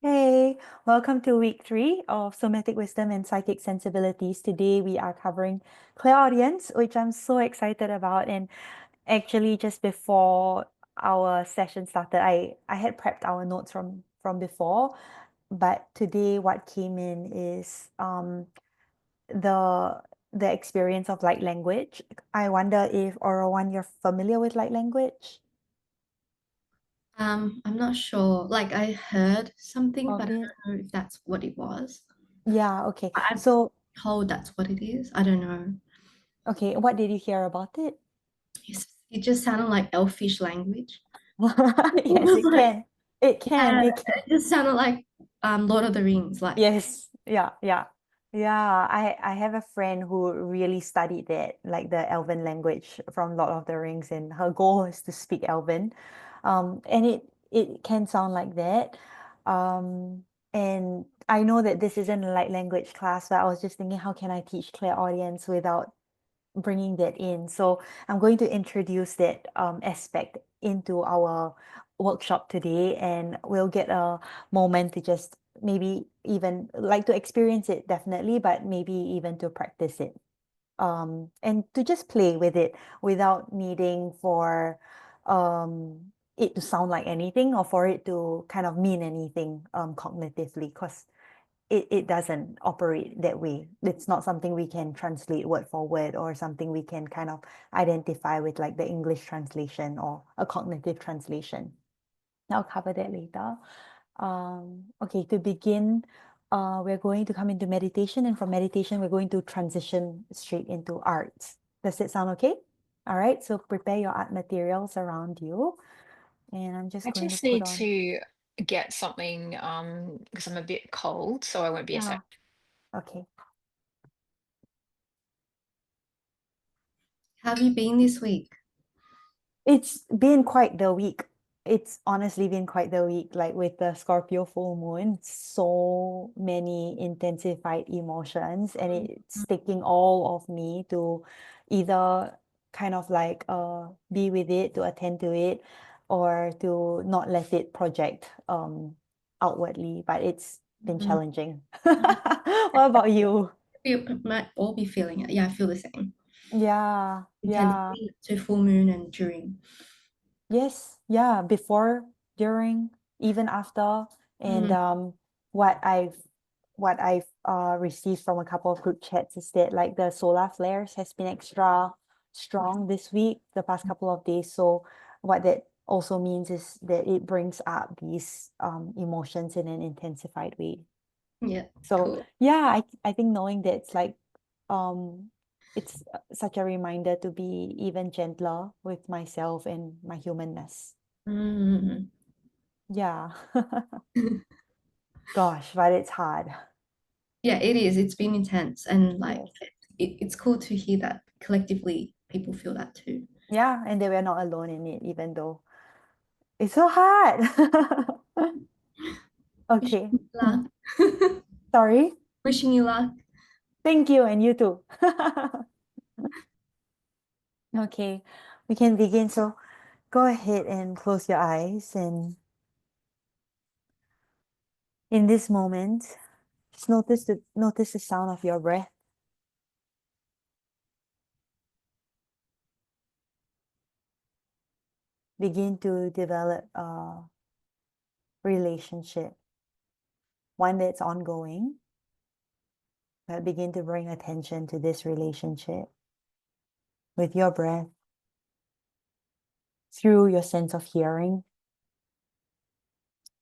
Hey, welcome to week 3 of Somatic Wisdom and Psychic Sensibilities. Today we are covering clairaudience, which I'm so excited about. And actually, just before our session started, I had prepped our notes from before, but today what came in is the the experience of light language. I wonder if One, you're familiar with light language I'm not sure. Like I heard something, of but I it? don't know if that's what it was. Yeah, okay. I'm So, told that's what it is. I don't know. okay, what did you hear about it? It just sounded like elfish language. Yes, it Like, can. It can. yeah, It can. it just sounded like Lord of the Rings. Like, Yes. Yeah. Yeah. Yeah. I have a friend who really studied that, like the Elven language from Lord of the Rings, and her goal is to speak Elven. And it can sound like that. And I know that this isn't a light language class, but I was just thinking, how can I teach clairaudience without bringing that in. So I'm going to introduce that aspect into our workshop today, and we'll get a moment to just maybe even like to experience it, definitely, but maybe even to practice it. And to just play with it without needing for it to sound like anything or for it to kind of mean anything cognitively, because it doesn't operate that way. It's not something we can translate word for word or something we can kind of identify with like the English translation or a cognitive translation. I'll cover that later. Okay, to begin, we're going to come into meditation, and from meditation, we're going to transition straight into arts. Does it sound okay? All right, so prepare your art materials around you, and I'm just I going to just put need on, to get something because I'm a bit cold, so I won't be a yeah, sec. okay. how have you been this week? It's been quite the week. It's honestly been quite the week, like with the Scorpio full moon, so many intensified emotions, and it's taking all of me to either kind of like be with it, to attend to it, or to not let it project outwardly. But it's been Mm. challenging. What about you? We might all be feeling it. Yeah, I feel the same. Yeah, yeah. Intensity to full moon and during. Yes, yeah, before, during, even after, and Mm, what I've received from a couple of group chats is that like the solar flares has been extra strong this week, the past couple of days. So what that also means is that it brings up these emotions in an intensified way. yeah, So cool. yeah, I think knowing that um it's such a reminder to be even gentler with myself and my humanness. Mm. Yeah. Gosh, but it's hard. Yeah, it is. It's been intense, and like Yes. it's cool to hear that collectively people feel that too. Yeah, and they were not alone in it, even though it's so hard. Wishing Okay. you luck. Sorry. Wishing you luck. Thank you, and you too. Okay, we can begin. So go ahead and close your eyes, and in this moment, just notice the sound of your breath. Begin to develop a relationship, one that's ongoing, but begin to bring attention to this relationship with your breath through your sense of hearing.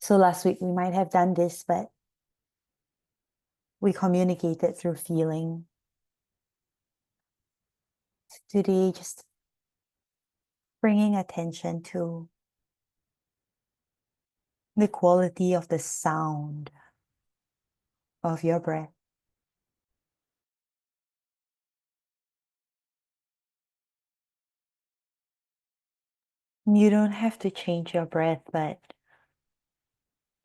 So last week we might have done this, but we communicated through feeling. Today, just bringing attention to the quality of the sound of your breath. You don't have to change your breath, but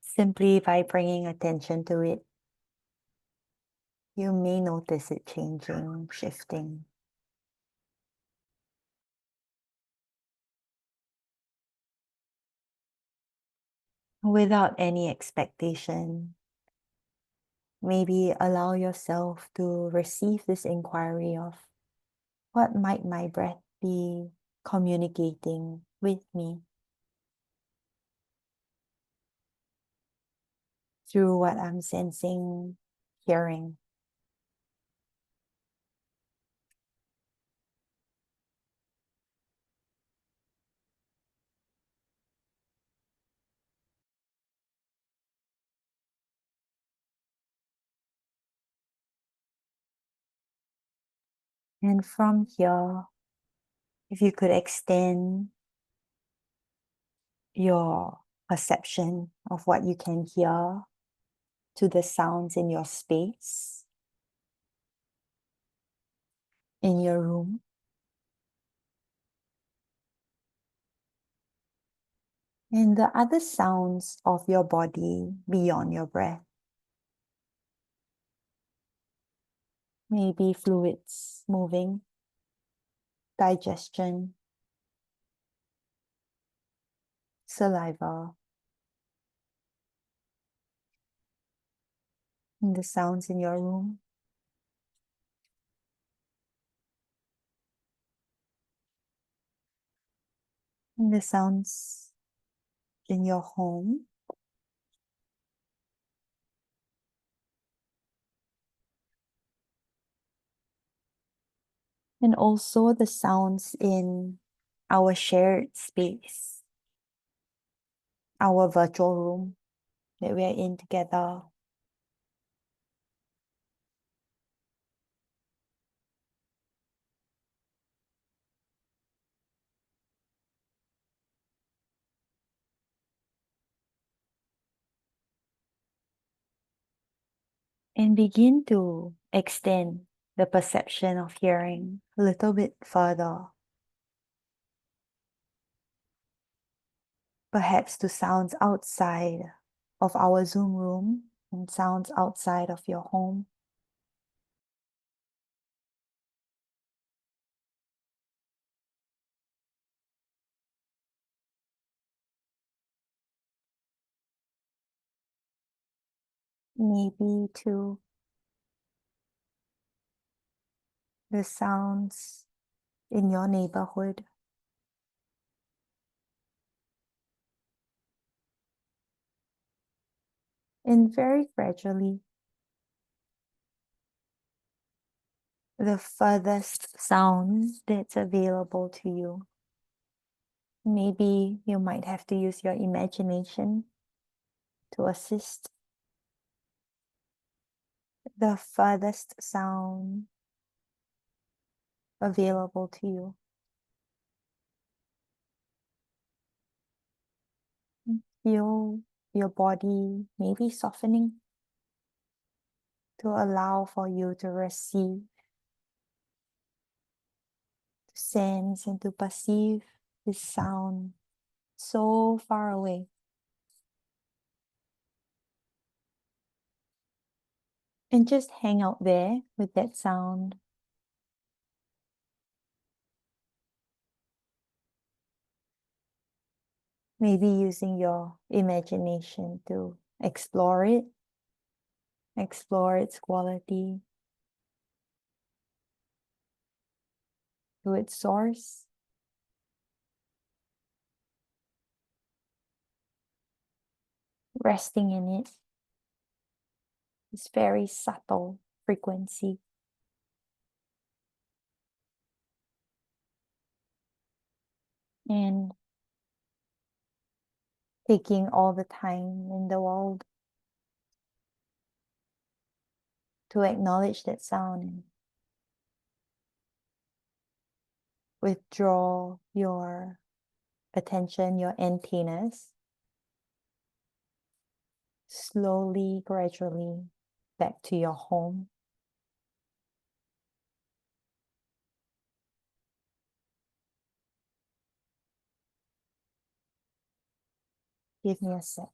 simply by bringing attention to it, you may notice it changing, shifting. without any expectation. Maybe allow yourself to receive this inquiry of what might my breath be communicating with me through what I'm sensing, hearing. And from here, if you could extend your perception of what you can hear to the sounds in your space, in your room, and the other sounds of your body beyond your breath. Maybe fluids moving, digestion, saliva, and the sounds in your room. And the sounds in your home. And also the sounds in our shared space, our virtual room that we are in together. And begin to extend the perception of hearing a little bit further, perhaps to sounds outside of our Zoom room and sounds outside of your home. Maybe to the sounds in your neighborhood. And very gradually, the furthest sound that's available to you. Maybe you might have to use your imagination to assist. The furthest sound available to you. Feel your body maybe softening to allow for you to receive, to sense, and to perceive this sound so far away. And just hang out there with that sound. Maybe using your imagination to explore it, explore its quality, to its source. Resting in it, this very subtle frequency. And taking all the time in the world to acknowledge that sound and withdraw your attention, your antennas, slowly, gradually back to your home. Give me a sec.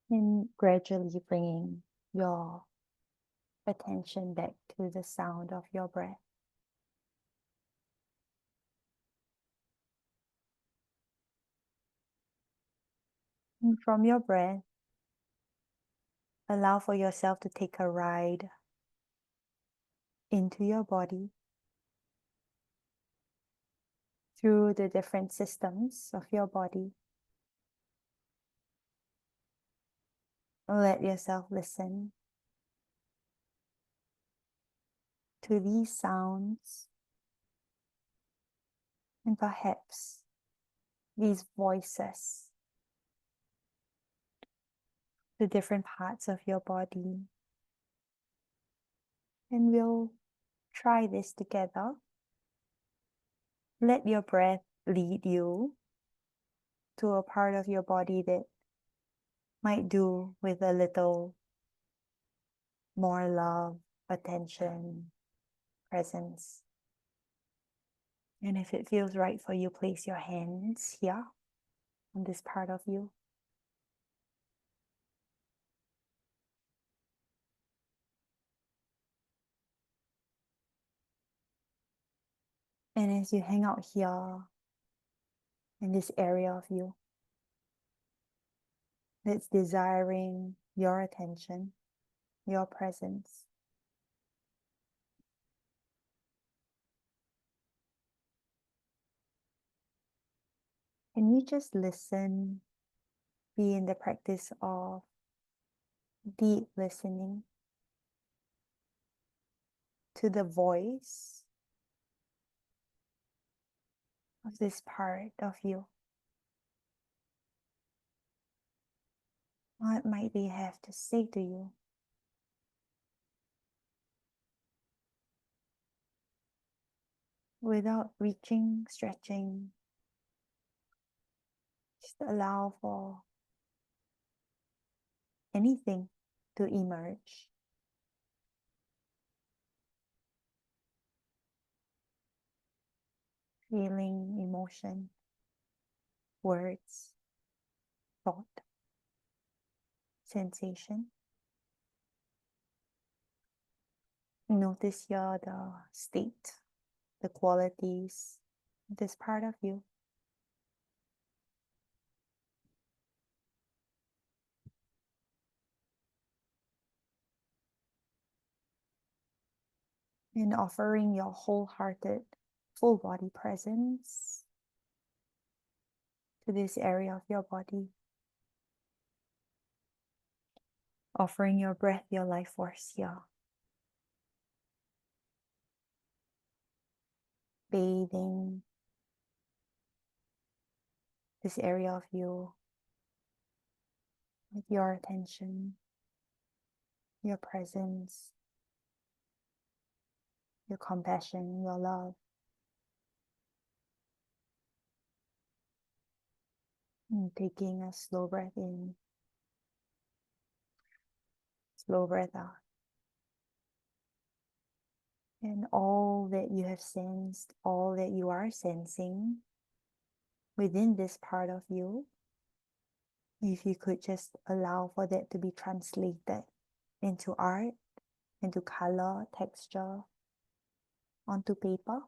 And gradually bringing your attention back to the sound of your breath. And from your breath, allow for yourself to take a ride into your body through the different systems of your body. Let yourself listen to these sounds and perhaps these voices, the different parts of your body. And we'll try this together. Let your breath lead you to a part of your body that might do with a little more love, attention, presence. And if it feels right for you, place your hands here on this part of you. And as you hang out here in this area of you that's desiring your attention, your presence, can you just listen, be in the practice of deep listening to the voice of this part of you? What might they have to say to you? Without reaching, stretching, just allow for anything to emerge. Feeling, emotion, words, thought, sensation. Notice here the state, the qualities of this part of you. And offering your wholehearted, full body presence to this area of your body. Offering your breath, your life force here. Bathing this area of you with your attention, your presence, your compassion, your love. And taking a slow breath in, slow breath out. And all that you have sensed, all that you are sensing within this part of you, if you could just allow for that to be translated into art, into color, texture, onto paper.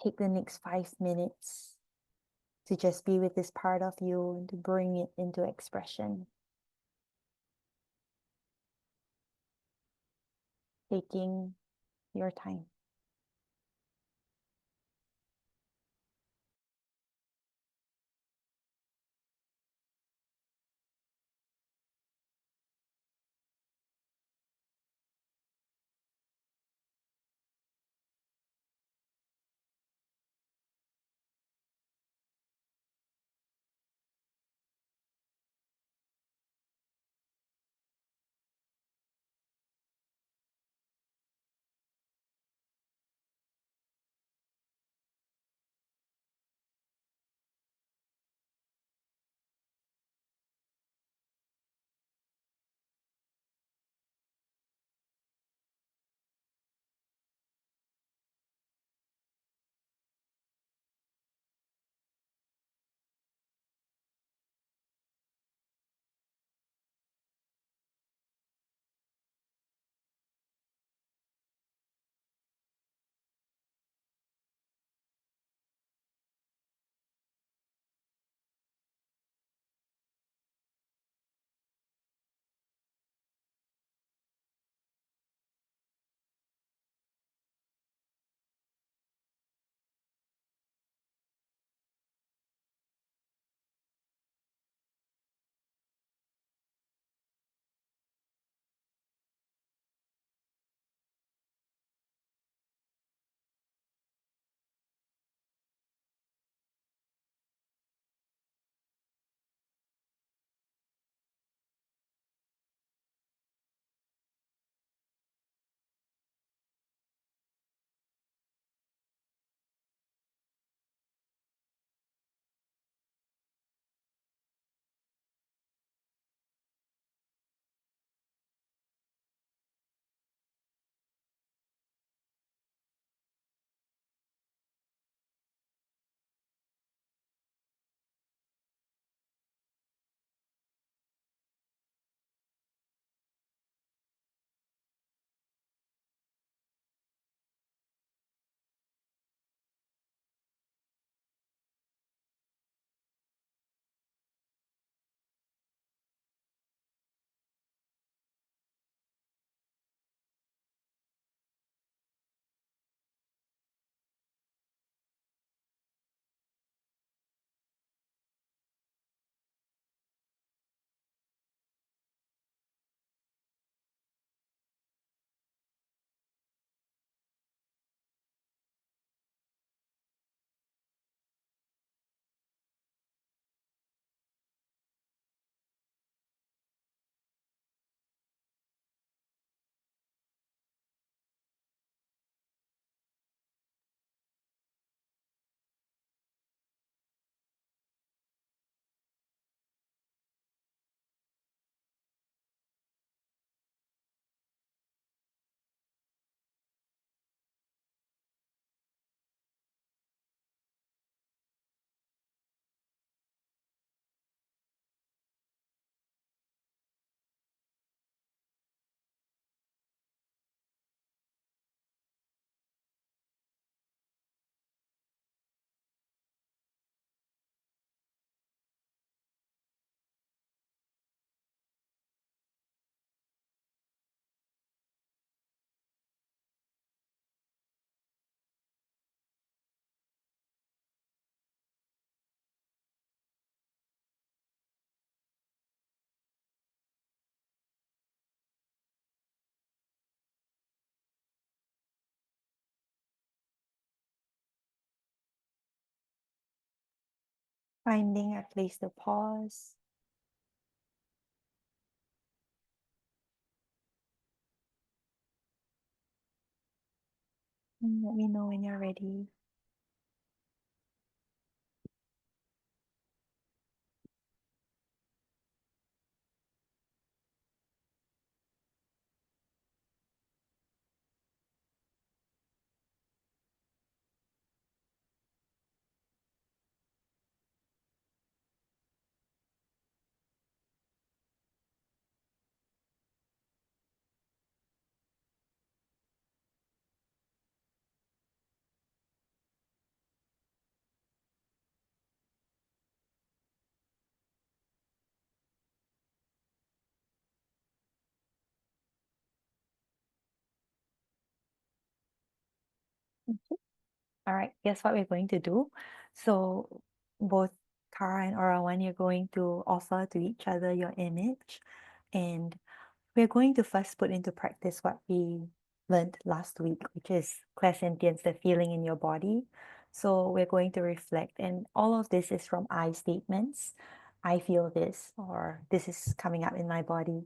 Take the next 5 minutes to just be with this part of you and to bring it into expression. Taking your time. Finding a place to pause. Let me know when you're ready. All right, guess what we're going to do? So both Kara and Orawan, you're going to offer to each other your image, and we're going to first put into practice what we learned last week, which is clairsentience, the feeling in your body. So we're going to reflect, and all of this is from I statements. I feel this, or this is coming up in my body.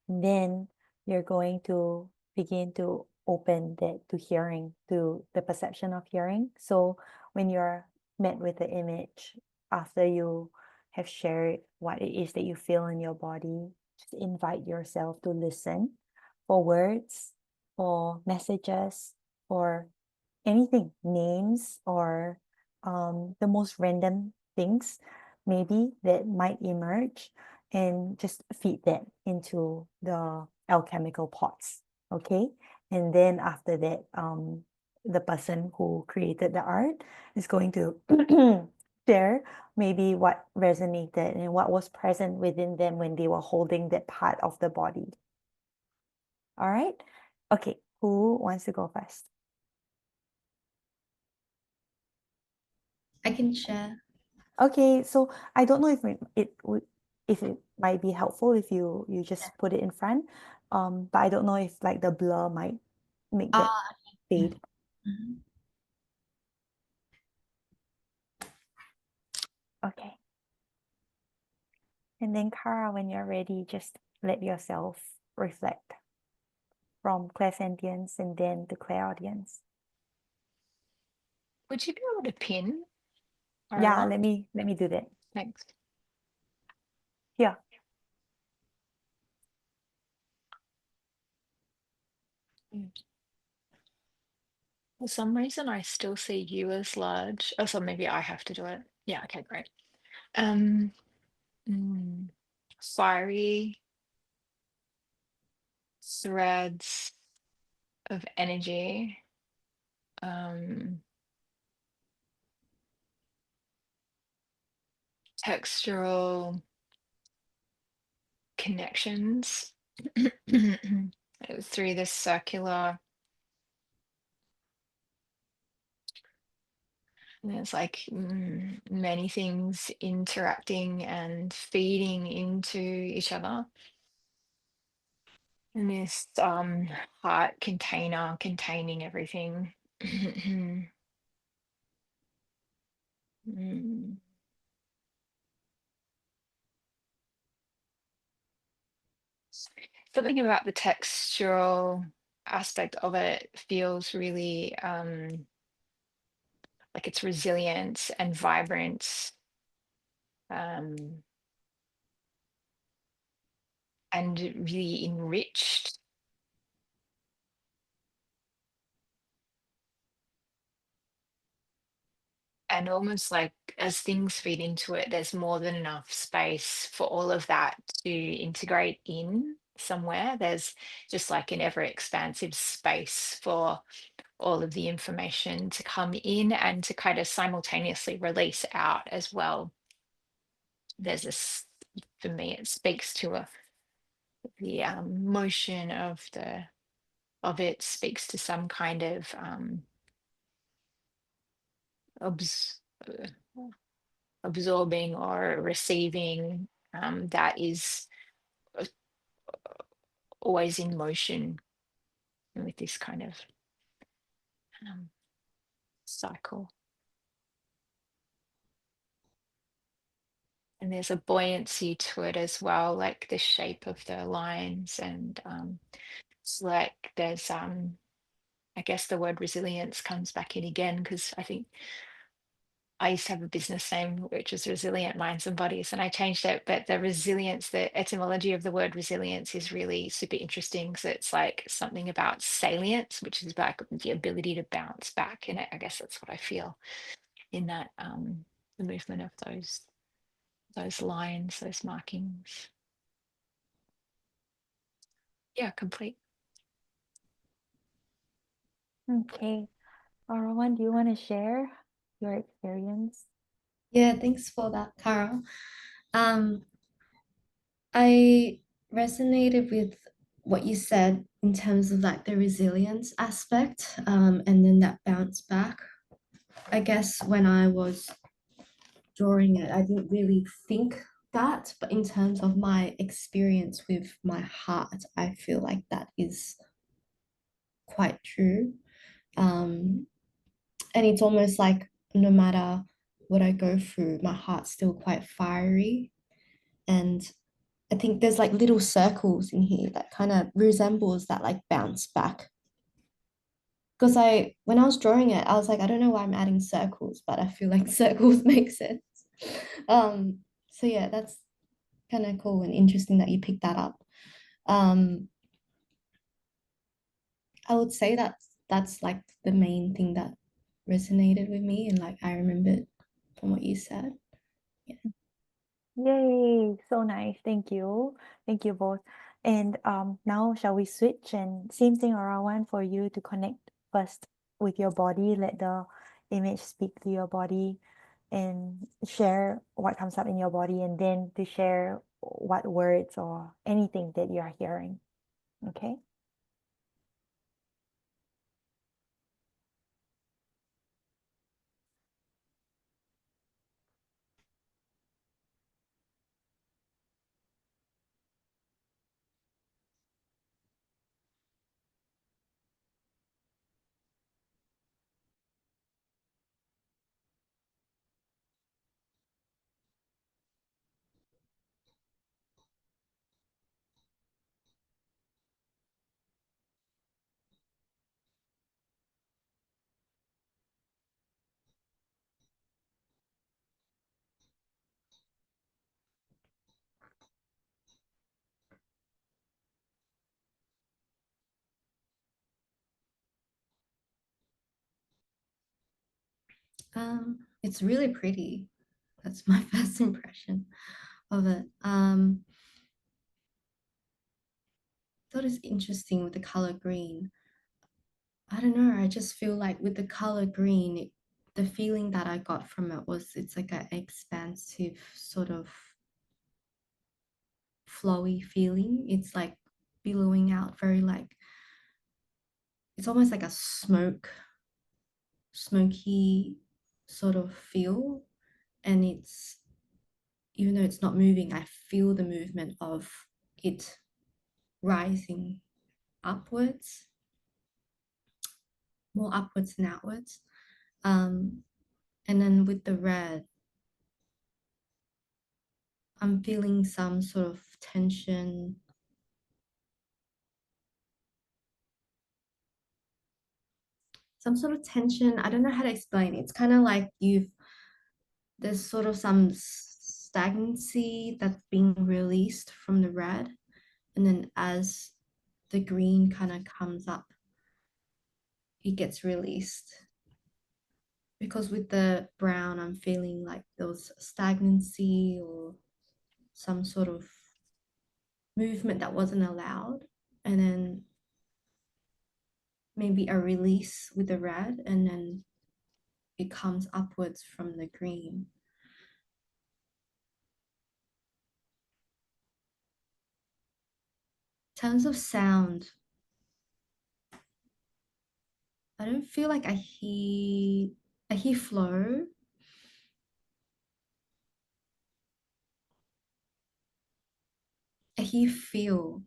And then you're going to begin to open that to hearing, to the perception of hearing. So when you're met with the image, after you have shared what it is that you feel in your body, just invite yourself to listen for words, for messages, for anything, names, or the most random things maybe that might emerge, and just feed that into the alchemical pots. Okay. And then after that, the person who created the art is going to share maybe what resonated and what was present within them when they were holding that part of the body. All right. Okay. Who wants to go first? I can share. Okay, so I don't know if if it might be helpful if you just put it in front. But I don't know if like the blur might make that fade. Mhm. Okay. And then Kara, when you're ready, just let yourself reflect from clairsentience and then to clairaudience. Would you be able to pin Yeah, Arawa? let me do that. Thanks. Yeah. Mm. For some reason, I still see you as large. Oh, so maybe I have to do it. Yeah, okay, great. Um, mm, Fiery threads of energy. Um, Textural connections through this circular. There's like many things interacting and feeding into each other. And this heart container containing everything. Mm. Something about the textural aspect of it feels really like it's resilient and vibrant, um, and really enriched. And almost like as things feed into it, there's more than enough space for all of that to integrate in somewhere. There's just like an ever expansive space for all of the information to come in and to kind of simultaneously release out as well. There's this, for me, it speaks to the motion of it speaks to some kind of obs- uh, absorbing or receiving that is uh, always in motion with this kind of um, cycle. there's a buoyancy to it as well, like the shape of the lines, and it's like there's I guess the word resilience comes back in again, because I think I used to have a business name which was Resilient Minds and Bodies, and I changed it. But the resilience, the etymology of the word resilience is really super interesting. So it's like something about salience, which is like the ability to bounce back. And I guess that's what I feel in that the movement of those lines, those markings. Yeah, complete. Okay. Rowan, do you want to share your experience? Yeah, thanks for that, Carol. Um, I resonated with what you said in terms of like the resilience aspect, and then that bounce back. I guess when I was drawing it, I didn't really think that, but in terms of my experience with my heart, I feel like that is quite true. Um, and it's almost like no matter what I go through, my heart's still quite fiery. And I think there's like little circles in here that kind of resembles that like bounce back. Because when I was drawing it, I was like, I don't know why I'm adding circles, but I feel like circles make sense. Um, so yeah, that's kind of cool and interesting that you picked that up. Um, I would say that's like the main thing that resonated with me and like I remembered from what you said. Yeah. Yay, so nice. Thank you. Thank you both. And now shall we switch, and same thing around one for you to connect first with your body, let the image speak to your body and share what comes up in your body, and then to share what words or anything that you are hearing. Okay? It's really pretty. That's my first impression of it. Thought it's interesting with the color green. I don't know. I just feel like with the color green, the feeling that I got from it was it's like an expansive sort of flowy feeling. It's like billowing out very like it's almost like a smoky sort of feel. And it's even though it's not moving, I feel the movement of it rising upwards, more upwards than outwards. Um, and then with the red, I'm feeling some sort of tension, some sort of tension. I don't know how to explain it. It's kind of like there's sort of some stagnancy that's being released from the red. And then as the green kind of comes up, it gets released. Because with the brown, I'm feeling like there was stagnancy or some sort of movement that wasn't allowed. And then maybe a release with the red, and then it comes upwards from the green. In terms of sound, I don't feel like I hear flow. I hear feel.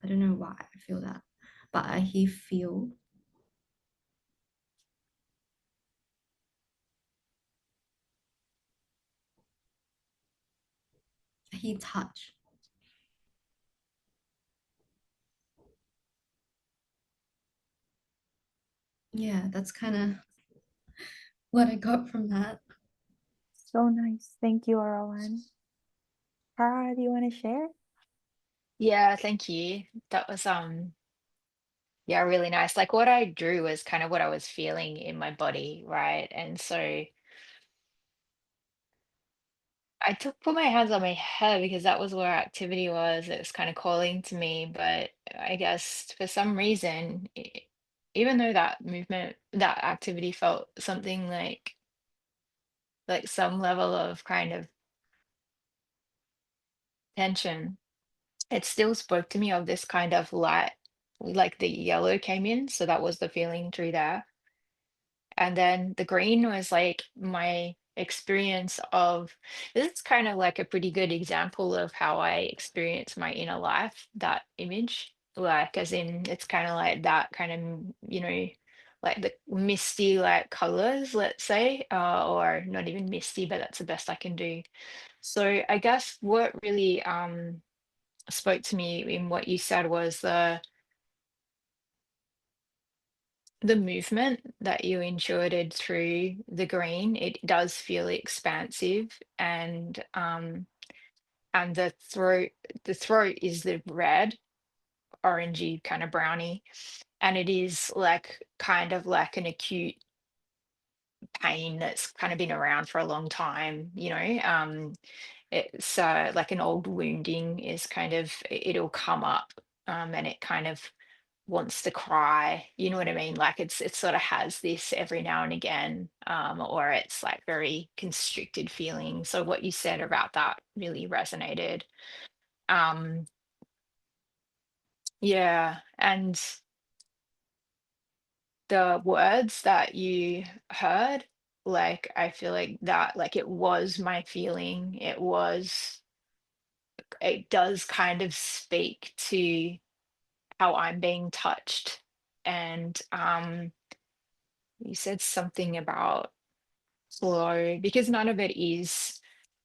I don't know why I feel that, but I hear feel. he touched. Yeah, that's kind of what I got from that. So nice. Thank you, Rowan. Cara, do you want to share? Yeah, thank you. That was yeah, really nice. Like what I drew was kind of what I was feeling in my body, right? And so I took put my hands on my head because that was where activity was. It was kind of calling to me, but I guess for some reason, even though that movement, that activity felt something like some level of kind of tension, it still spoke to me of this kind of light, like the yellow came in, so that was the feeling through there. And then the green was like my experience of this is kind of like a pretty good example of how I experience my inner life, that image. Like, as in, it's kind of like that kind of, like the misty like colors, let's say, or not even misty, but that's the best I can do. So I guess what really spoke to me in what you said was the movement that you enjoyed through the green. It does feel expansive, and the throat is the red, orangey kind of browny, and it is like kind of like an acute pain that's kind of been around for a long time, it's like an old wounding is kind of it'll come up, and it kind of wants to cry, you know what I mean? Like it sort of has this every now and again, or it's like very constricted feeling. So what you said about that really resonated. Um, yeah, and the words that you heard, like I feel like that, like it was my feeling. It does kind of speak to how I'm being touched. And you said something about flow because none of it is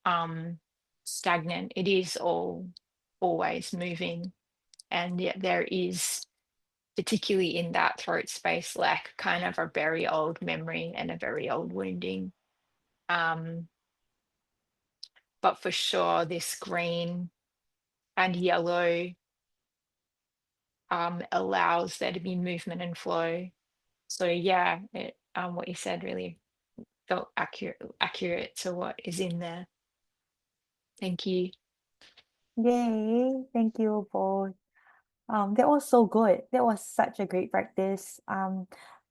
um stagnant. It is all always moving, and yet there is, particularly in that throat space, like kind of a very old memory and a very old wounding. um but for sure this green and yellow allows there to be movement and flow. So yeah, what you said really felt accurate to what is in there. Thank you. Yay. Thank you both. That was so good. That was such a great practice.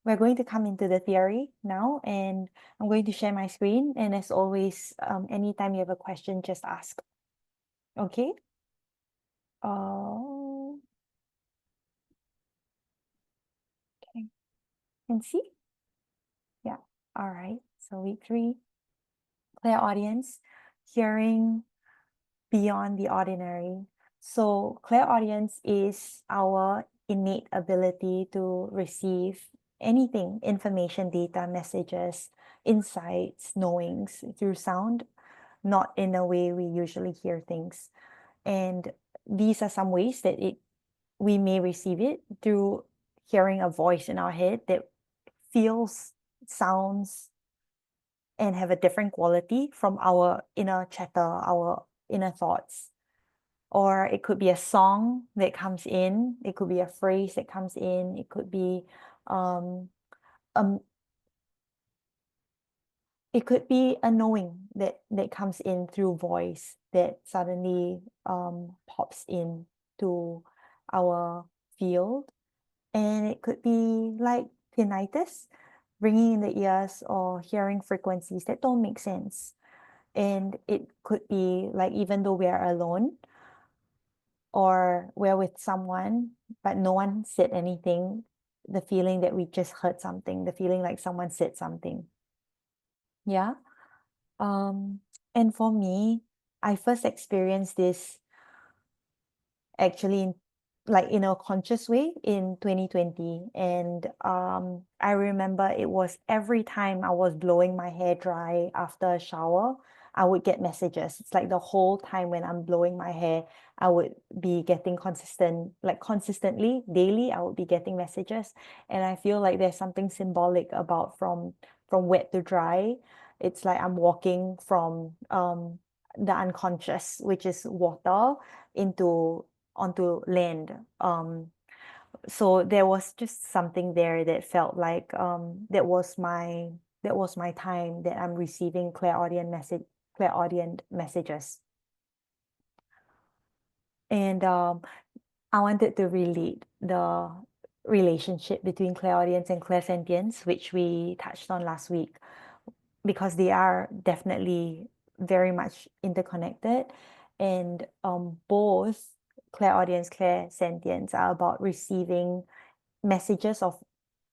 We're going to come into the theory now, and I'm going to share my screen. And as always, anytime you have a question, just ask. Okay? Oh, okay. Can see? Yeah. All right. So week 3, clear audience, hearing beyond the ordinary. So, clairaudience is our innate ability to receive anything, information, data, messages, insights, knowings through sound, not in a way we usually hear things. And these are some ways that we may receive it through hearing a voice in our head that feels, sounds, and have a different quality from our inner chatter, our inner thoughts. Or it could be a song that comes in, it could be a phrase that comes in, it could be um, um it could be a knowing that comes in through voice that suddenly pops in to our field. And it could be like tinnitus, ringing in the ears or hearing frequencies that don't make sense. And it could be like, even though we are alone or we're with someone, but no one said anything, the feeling that we just heard something, the feeling like someone said something. Yeah. Um, and for me, I first experienced this actually in a conscious way in 2020. And I remember it was every time I was blowing my hair dry after a shower, I would get messages. It's like the whole time when I'm blowing my hair, I would be getting consistently, daily, I would be getting messages. And I feel like there's something symbolic about from wet to dry. It's like I'm walking from the unconscious, which is water, into onto land. So there was just something there that felt like that was my time that I'm receiving clairaudient messages. And I wanted to relate the relationship between clairaudience and clairsentience, which we touched on last week, because they are definitely very much interconnected. And both clairaudience, clairsentience are about receiving messages of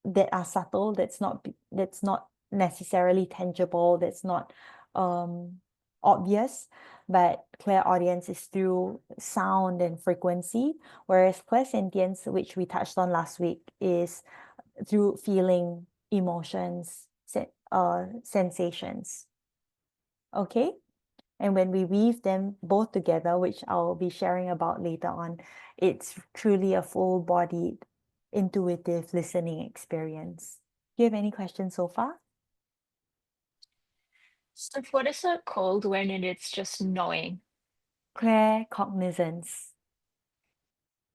that are subtle, that's not necessarily tangible, that's not um obvious, but clairaudience is through sound and frequency, whereas clairsentience, which we touched on last week, is through feeling, emotions, sensations. Okay, and when we weave them both together, which I'll be sharing about later on, it's truly a full-bodied, intuitive listening experience. Do you have any questions so far? So what is it called when it's just knowing? Claircognizance.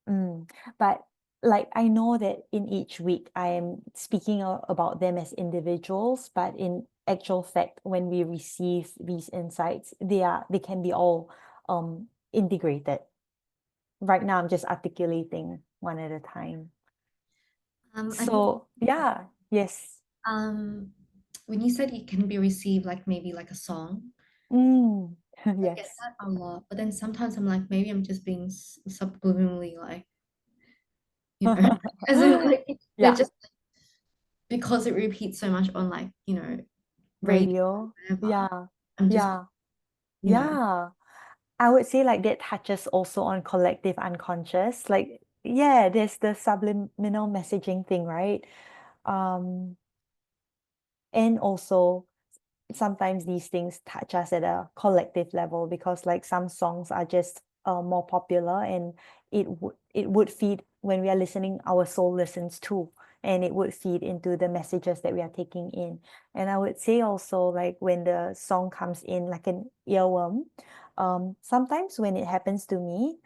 Mm. But like I know that in each week I am speaking about them as individuals, but in actual fact, when we receive these insights, they can be all integrated. Right now, I'm just articulating one at a time. I think So yeah, yes. um, when you said it can be received like maybe like a song, Mm, I get yes. that a lot. But then sometimes I'm like, maybe I'm just being subliminally like, you know, as in like they're Yeah, just because it repeats so much on like, radio radio. or whatever. Yeah, I'm just, yeah, you know, yeah. I would say like that touches also on collective unconscious. Like, yeah, there's the subliminal messaging thing, right? Um, and also sometimes these things touch us at a collective level, because like some songs are just more popular, and it would feed when we are listening, our soul listens too, and it would feed into the messages that we are taking in. And I would say also, like when the song comes in like an earworm, sometimes when it happens to me,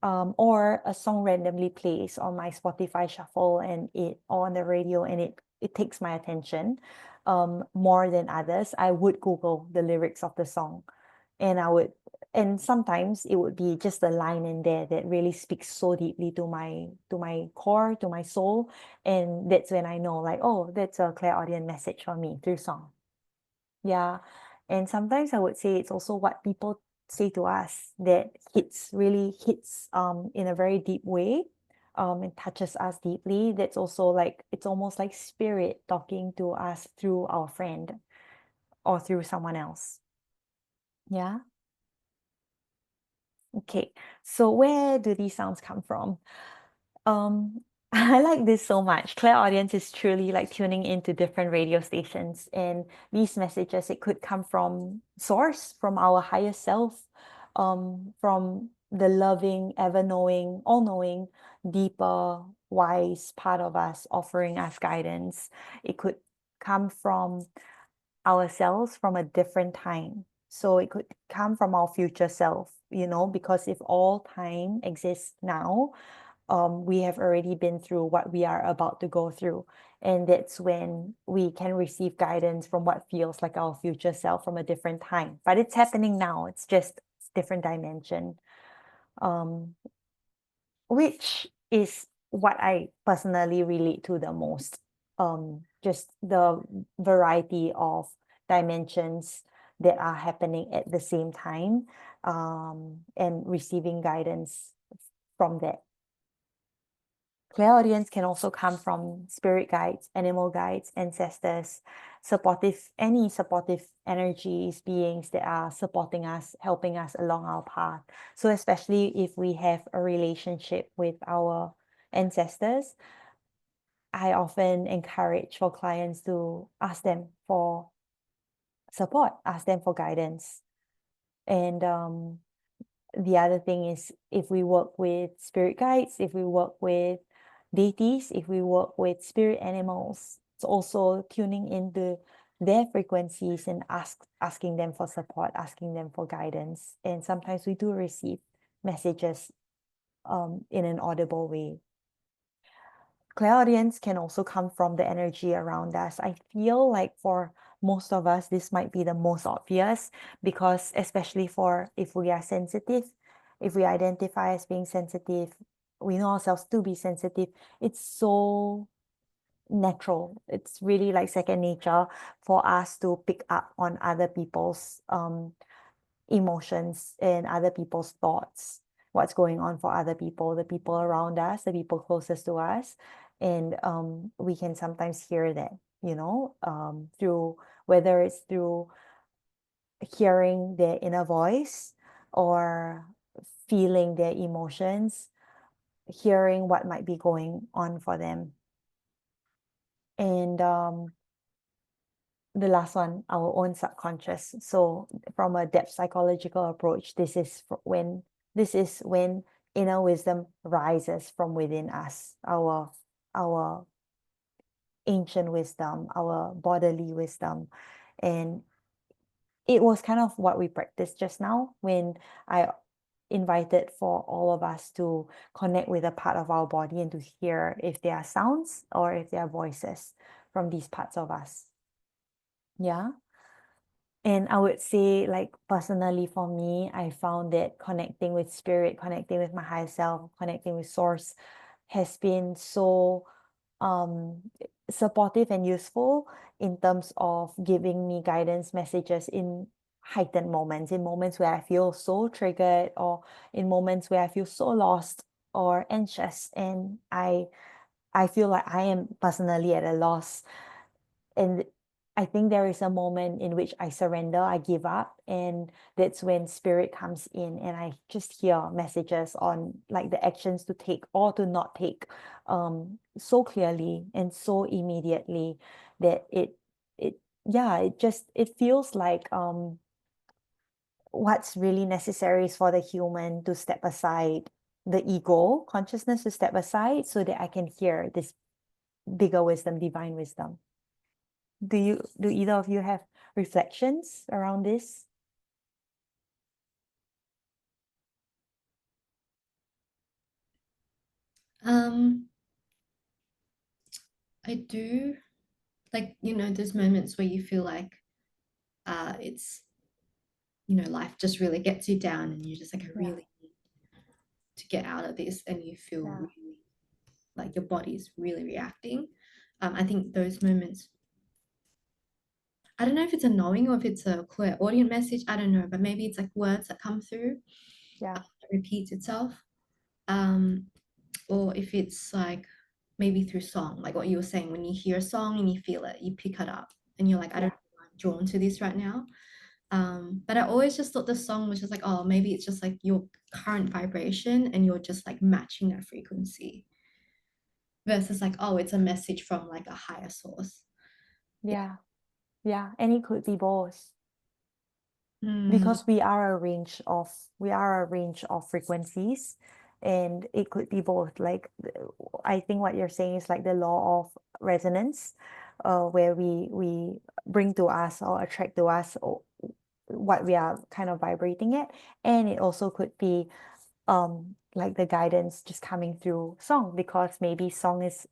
or a song randomly plays on my Spotify shuffle and it or on the radio, and it takes my attention more than others, I would Google the lyrics of the song, and and sometimes it would be just a line in there that really speaks so deeply to my core, to my soul, and that's when I know, like, oh, that's a clairaudient message for me through song. Yeah. And sometimes I would say it's also what people say to us that really hits in a very deep way, and touches us deeply. That's also like it's almost like spirit talking to us through our friend or through someone else. Yeah. Okay. So where do these sounds come from? Um, I like this so much. Clairaudience is truly like tuning into different radio stations, and these messages, it could come from source, from our higher self, from the loving, ever knowing, all knowing, deeper, wise part of us offering us guidance. It could come from ourselves from a different time. So it could come from our future self, because if all time exists now, we have already been through what we are about to go through. And that's when we can receive guidance from what feels like our future self from a different time. But it's happening now. It's just different dimension. Um, which is what I personally relate to the most. Just the variety of dimensions that are happening at the same time, and receiving guidance from that. Clairaudience can also come from spirit guides, animal guides, ancestors, any supportive energies, beings that are supporting us, helping us along our path. So especially if we have a relationship with our ancestors, I often encourage for clients to ask them for support, ask them for guidance. And the other thing is, if we work with spirit guides, if we work with deities, if we work with spirit animals, it's also tuning into their frequencies and asking them for support, asking them for guidance. And sometimes we do receive messages in an audible way. Clairaudience can also come from the energy around us. I feel like for most of us, this might be the most obvious, because especially for if we are sensitive, if we identify as being sensitive, we know ourselves to be sensitive, it's so natural. It's really like second nature for us to pick up on other people's emotions and other people's thoughts, what's going on for other people, the people around us, the people closest to us. And we can sometimes hear that, through, whether it's through hearing their inner voice or feeling their emotions, hearing what might be going on for them. And the last one, our own subconscious. So from a depth psychological approach, this is when inner wisdom rises from within us, our ancient wisdom, our bodily wisdom. And it was kind of what we practiced just now when I invited for all of us to connect with a part of our body and to hear if there are sounds or if there are voices from these parts of us. Yeah. And I would say, like, personally for me, I found that connecting with spirit, connecting with my higher self, connecting with source has been so um supportive and useful in terms of giving me guidance messages in heightened moments, in moments where I feel so triggered, or in moments where I feel so lost or anxious, and I feel like I am personally at a loss. And I think there is a moment in which I surrender, I give up, and that's when spirit comes in and I just hear messages on like the actions to take or to not take, so clearly and so immediately that it yeah, it feels like what's really necessary is for the human to step aside, the ego consciousness to step aside, so that I can hear this bigger wisdom, divine wisdom. Do either of you have reflections around this? I do, like, those moments where you feel like it's, life just really gets you down and you're just like, I Yeah, really need to get out of this, and you feel yeah, really like your body is really reacting. I think those moments, I don't know if it's a knowing or if it's a clear audio message, I don't know, but maybe it's like words that come through, yeah, that repeats itself. Um, or if it's like maybe through song, like what you were saying, when you hear a song and you feel it, you pick it up and you're like, I don't yeah, know why I'm drawn to this right now. But I always just thought the song was just like, oh, maybe it's just like your current vibration and you're just like matching that frequency versus like, oh, it's a message from like a higher source. Yeah. yeah, yeah. And it could be both, Mm, because we are a range of frequencies, and it could be both. Like, I think what you're saying is like the law of resonance, where we bring to us or attract to us or what we are kind of vibrating at. And it also could be like the guidance just coming through song, because maybe song is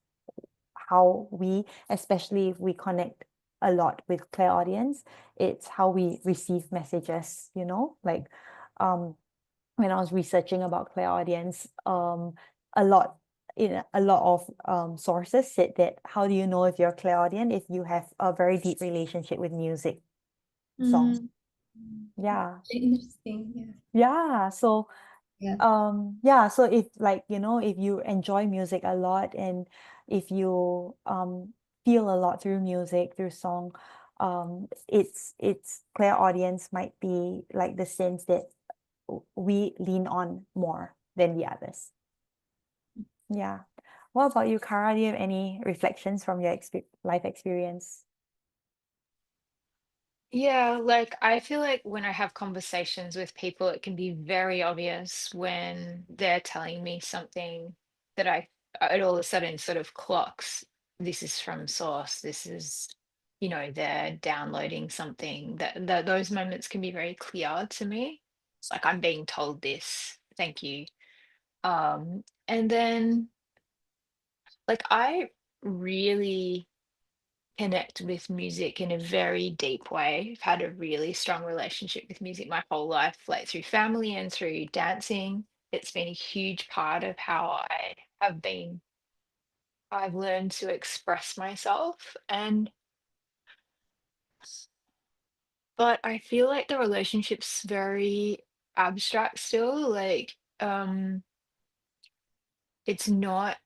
how we, especially if we connect a lot with clairaudience, it's how we receive messages, like um when I was researching about clairaudience, a lot a lot of sources said that how do you know if you're clairaudient? If you have a very deep relationship with music, song. mm, Yeah, interesting. Yeah. yeah. So Yeah. yeah, so if, like, if you enjoy music a lot, and if you feel a lot through music, through song, it's clear audience might be like the sense that we lean on more than the others. Yeah. What about you, Kara? Do you have any reflections from your life experience? Yeah, like I feel like when I have conversations with people, it can be very obvious when they're telling me something that it all of a sudden sort of clocks. This is from source. This is, they're downloading something that those moments can be very clear to me. It's like I'm being told this. Thank you. And then like I really connect with music in a very deep way. I've had a really strong relationship with music my whole life, like through family and through dancing. It's been a huge part of how I've learned to express myself. But I feel like the relationship's very abstract still. Like, it's not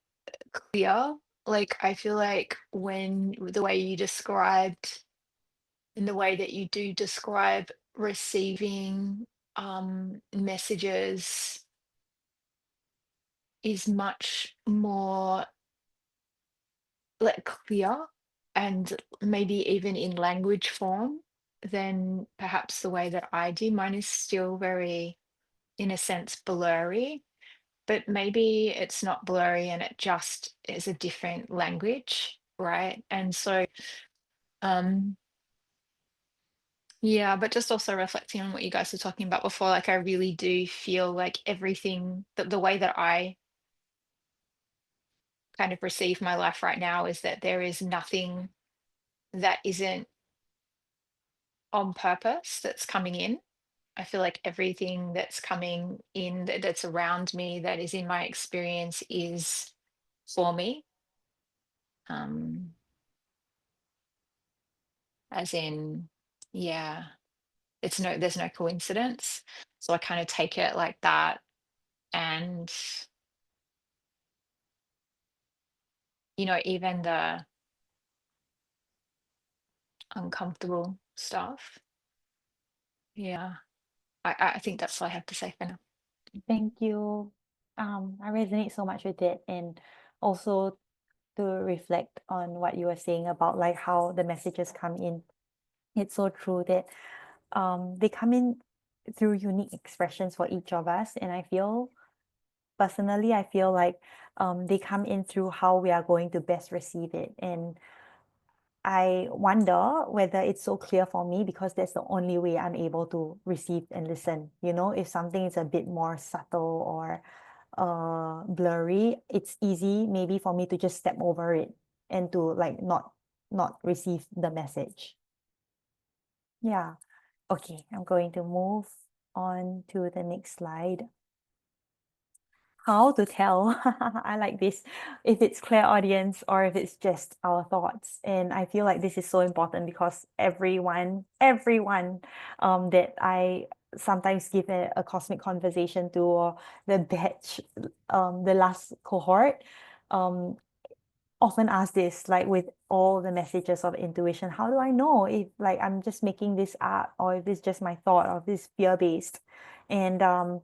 clear. Like, I feel like when the way you described in the way that you do describe receiving messages is much more like clear and maybe even in language form than perhaps the way that I do. Mine is still very, in a sense, blurry, but maybe it's not blurry and it just is a different language, right? And so, um, yeah, but just also reflecting on what you guys were talking about before, like I really do feel like everything that the way that I kind of perceive my life right now is that there is nothing that isn't on purpose that's coming in. I feel like everything that's coming in that's around me that is in my experience is for me. Um, as in, yeah, there's no coincidence. So I kind of take it like that. And even the uncomfortable stuff. Yeah, I think that's all I have to say for now. Thank you. I resonate so much with it, and also to reflect on what you were saying about like how the messages come in. It's so true that they come in through unique expressions for each of us, and I feel personally, I feel like they come in through how we are going to best receive it. And I wonder whether it's so clear for me because that's the only way I'm able to receive and listen. If something is a bit more subtle or blurry, it's easy maybe for me to just step over it and to like not receive the message. Yeah. Okay, I'm going to move on to the next slide. How to tell, I like this, if it's clear audience or if it's just our thoughts. And I feel like this is so important because everyone that I sometimes give a cosmic conversation to, or the batch, the last cohort, um, often ask this, like with all the messages of intuition, how do I know if like I'm just making this up, or if it's just my thought, or if it's fear-based? And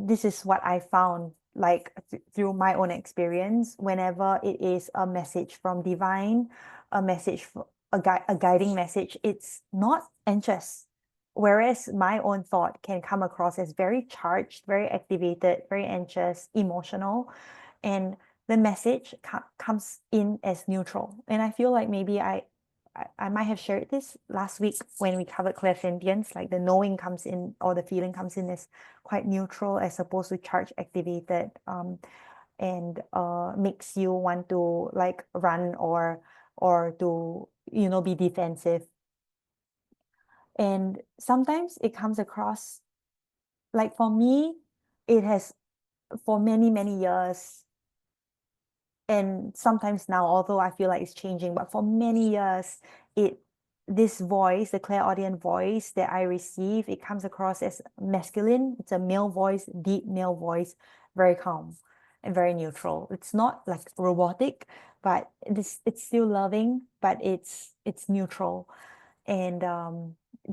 this is what I found, like through my own experience. Whenever it is a message from divine, a message a guiding message, it's not anxious, whereas my own thought can come across as very charged, very activated, very anxious, emotional. And the message comes in as neutral, and I feel like maybe I might have shared this last week when we covered clairsentience, like the knowing comes in, or the feeling comes in as quite neutral as opposed to charge activated, and makes you want to like run or to be defensive. And sometimes it comes across, like for me, it has, for many years, and sometimes now, although I feel like it's changing, but for many years, it this voice, the clairaudient voice that I receive, it comes across as masculine. It's a male voice, deep male voice, very calm and very neutral. It's not like robotic, but it's still loving, but it's neutral. And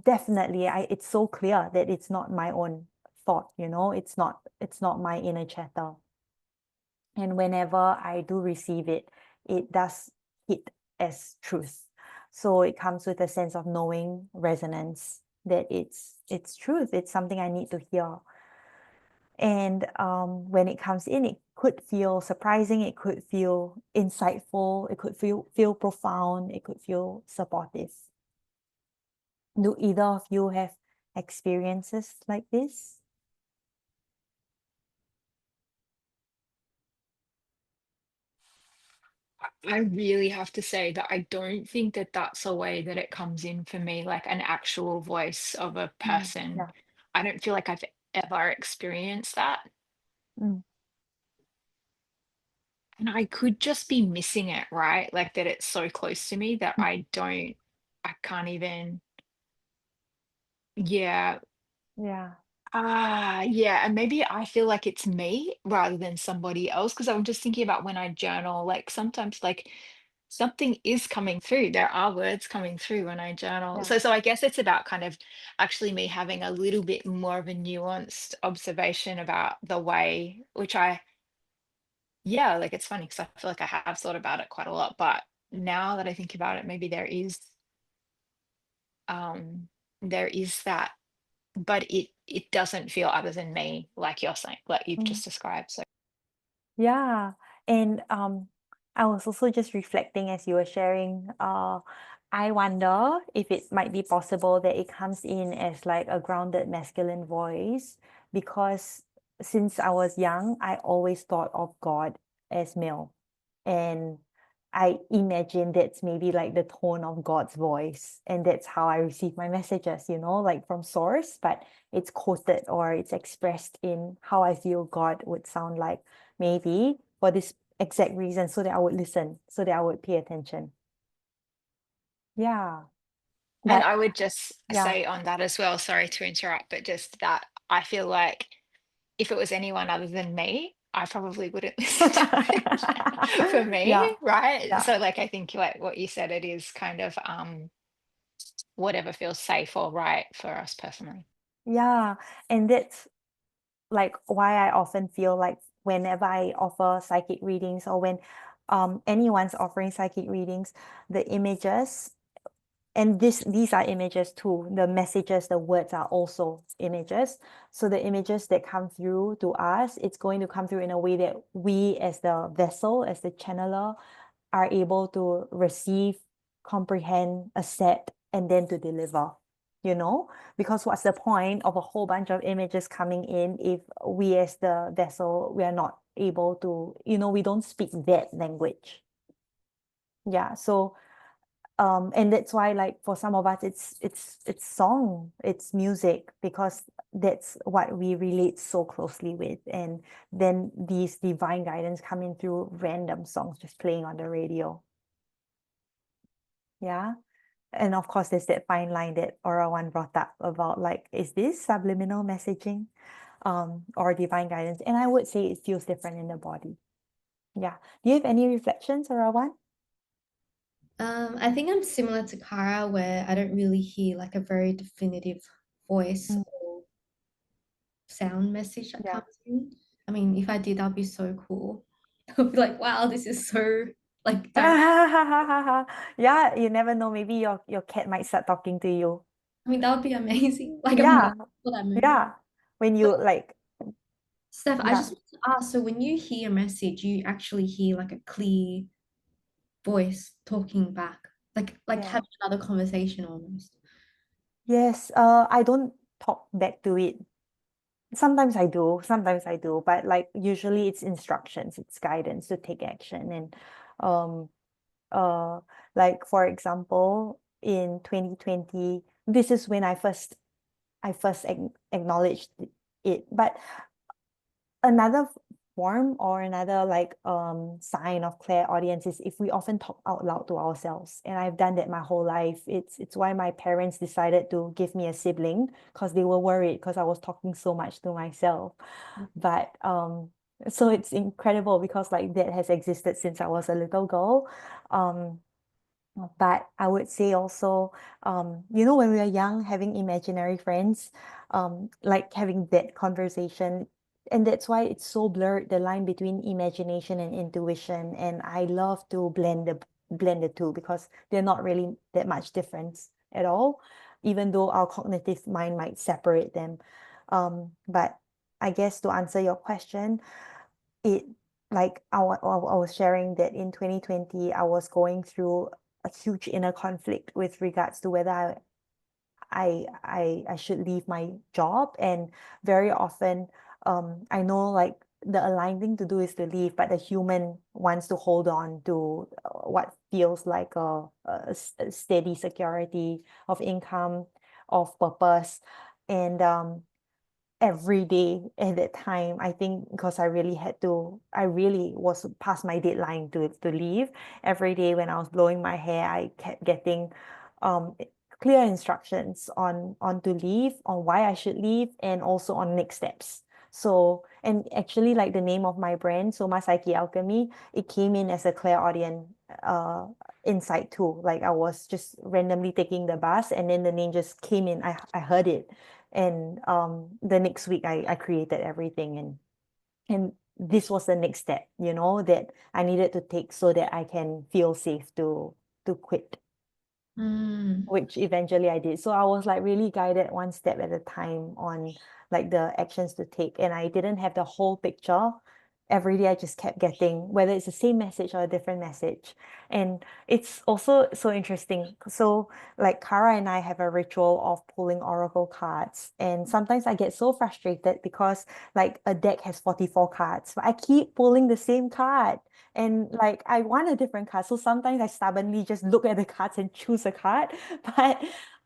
definitely, it's so clear that it's not my own thought. It's not my inner chatter. And whenever I do receive it, it does hit as truth. So it comes with a sense of knowing resonance, that it's truth, it's something I need to hear. And when it comes in, it could feel surprising, it could feel insightful, it could feel profound, it could feel supportive. Do either of you have experiences like this? I really have to say that I don't think that that's a way that it comes in for me, like an actual voice of a person. Yeah. I don't feel like I've ever experienced that. Mm, And I could just be missing it, right? Like that it's so close to me that mm, I can't even, yeah. yeah. Yeah, and maybe I feel like it's me rather than somebody else because I'm just thinking about when I journal, like sometimes like something is coming through. There are words coming through when I journal. Yeah. So I guess it's about kind of actually me having a little bit more of a nuanced observation about the way which yeah, like it's funny because I feel like I have thought about it quite a lot, but now that I think about it, maybe um there is that, but it doesn't feel other than me, like you're saying, like you've Mm. just described. So Yeah. And I was also just reflecting as you were sharing. I wonder if it might be possible that it comes in as like a grounded masculine voice, because since I was young, I always thought of God as male. And I imagine that's maybe like the tone of God's voice. And that's how I receive my messages, like from source, but it's quoted or it's expressed in how I feel God would sound like, maybe for this exact reason, so that I would listen, so that I would pay attention. Yeah. and But I would just yeah. say on that as well, sorry to interrupt, but just that I feel like if it was anyone other than me, I probably wouldn't listen to it for Yeah. me, right? Yeah. So like I think like what you said, it is kind of whatever feels safe or right for us personally. Yeah. And that's like why I often feel like whenever I offer psychic readings, or when anyone's offering psychic readings, the images, and these are images too, the messages, the words are also images. So the images that come through to us, it's going to come through in a way that we as the vessel, as the channeler, are able to receive, comprehend, accept, and then to deliver, because what's the point of a whole bunch of images coming in if we as the vessel, we are not able to, we don't speak that language. Yeah. So and that's why, like, for some of us, it's song, it's music, because that's what we relate so closely with. And then these divine guidance coming through random songs just playing on the radio. Yeah. And of course, there's that fine line that Aura One brought up about, like, is this subliminal messaging or divine guidance? And I would say it feels different in the body. Yeah. Do you have any reflections, Aura One? I think I'm similar to Kara, where I don't really hear like a very definitive voice Mm, or sound message that yeah. comes in. I mean, if I did, that'd be so cool. I'd be like, wow, this is so like direct. Yeah, you never know. Maybe your cat might start talking to you. I mean, that would be amazing. Like I'm Yeah, waiting for that moment. yeah. When So, you like, Steph, I just yeah, want to ask, so when you hear a message, you actually hear like a clear voice talking back, like yeah. having another conversation almost. Yes, I don't talk back to it. Sometimes I do, but like usually it's instructions, it's guidance to take action. And um uh like for example, in 2020, this is when I first acknowledged it. But another form, or another like sign of clairaudience, is if we often talk out loud to ourselves. And I've done that my whole life. It's why my parents decided to give me a sibling, because they were worried because I was talking so much to myself. But so it's incredible, because like that has existed since I was a little girl. um but I would say also, when we are young, having imaginary friends, like having that conversation. And that's why it's so blurred, the line between imagination and intuition. And I love to blend blend the two because they're not really that much difference at all, even though our cognitive mind might separate them. But I guess to answer your question, it like I was sharing that in 2020 I was going through a huge inner conflict with regards to whether I should leave my job. And very often I know like the aligned thing to do is to leave, but the human wants to hold on to what feels like a steady security of income, of purpose. And every day at that time, I think because I really was past my deadline to leave. Every day when I was blowing my hair, I kept getting um clear instructions on to leave, on why I should leave, and also on next steps. So, and actually like the name of my brand, Soma Psyche Alchemy, it came in as a clairaudient uh insight too. Like I was just randomly taking the bus and then the name just came in. I heard it, and the next week I created everything, and this was the next step, that I needed to take so that I can feel safe to quit, Mm. which eventually I did. So I was like really guided one step at a time on like the actions to take. And I didn't have the whole picture. Every day I just kept getting, whether it's the same message or a different message. And it's also so interesting. So like Kara and I have a ritual of pulling oracle cards. And sometimes I get so frustrated because like a deck has 44 cards, but I keep pulling the same card. And like I want a different card. So sometimes I stubbornly just look at the cards and choose a card. But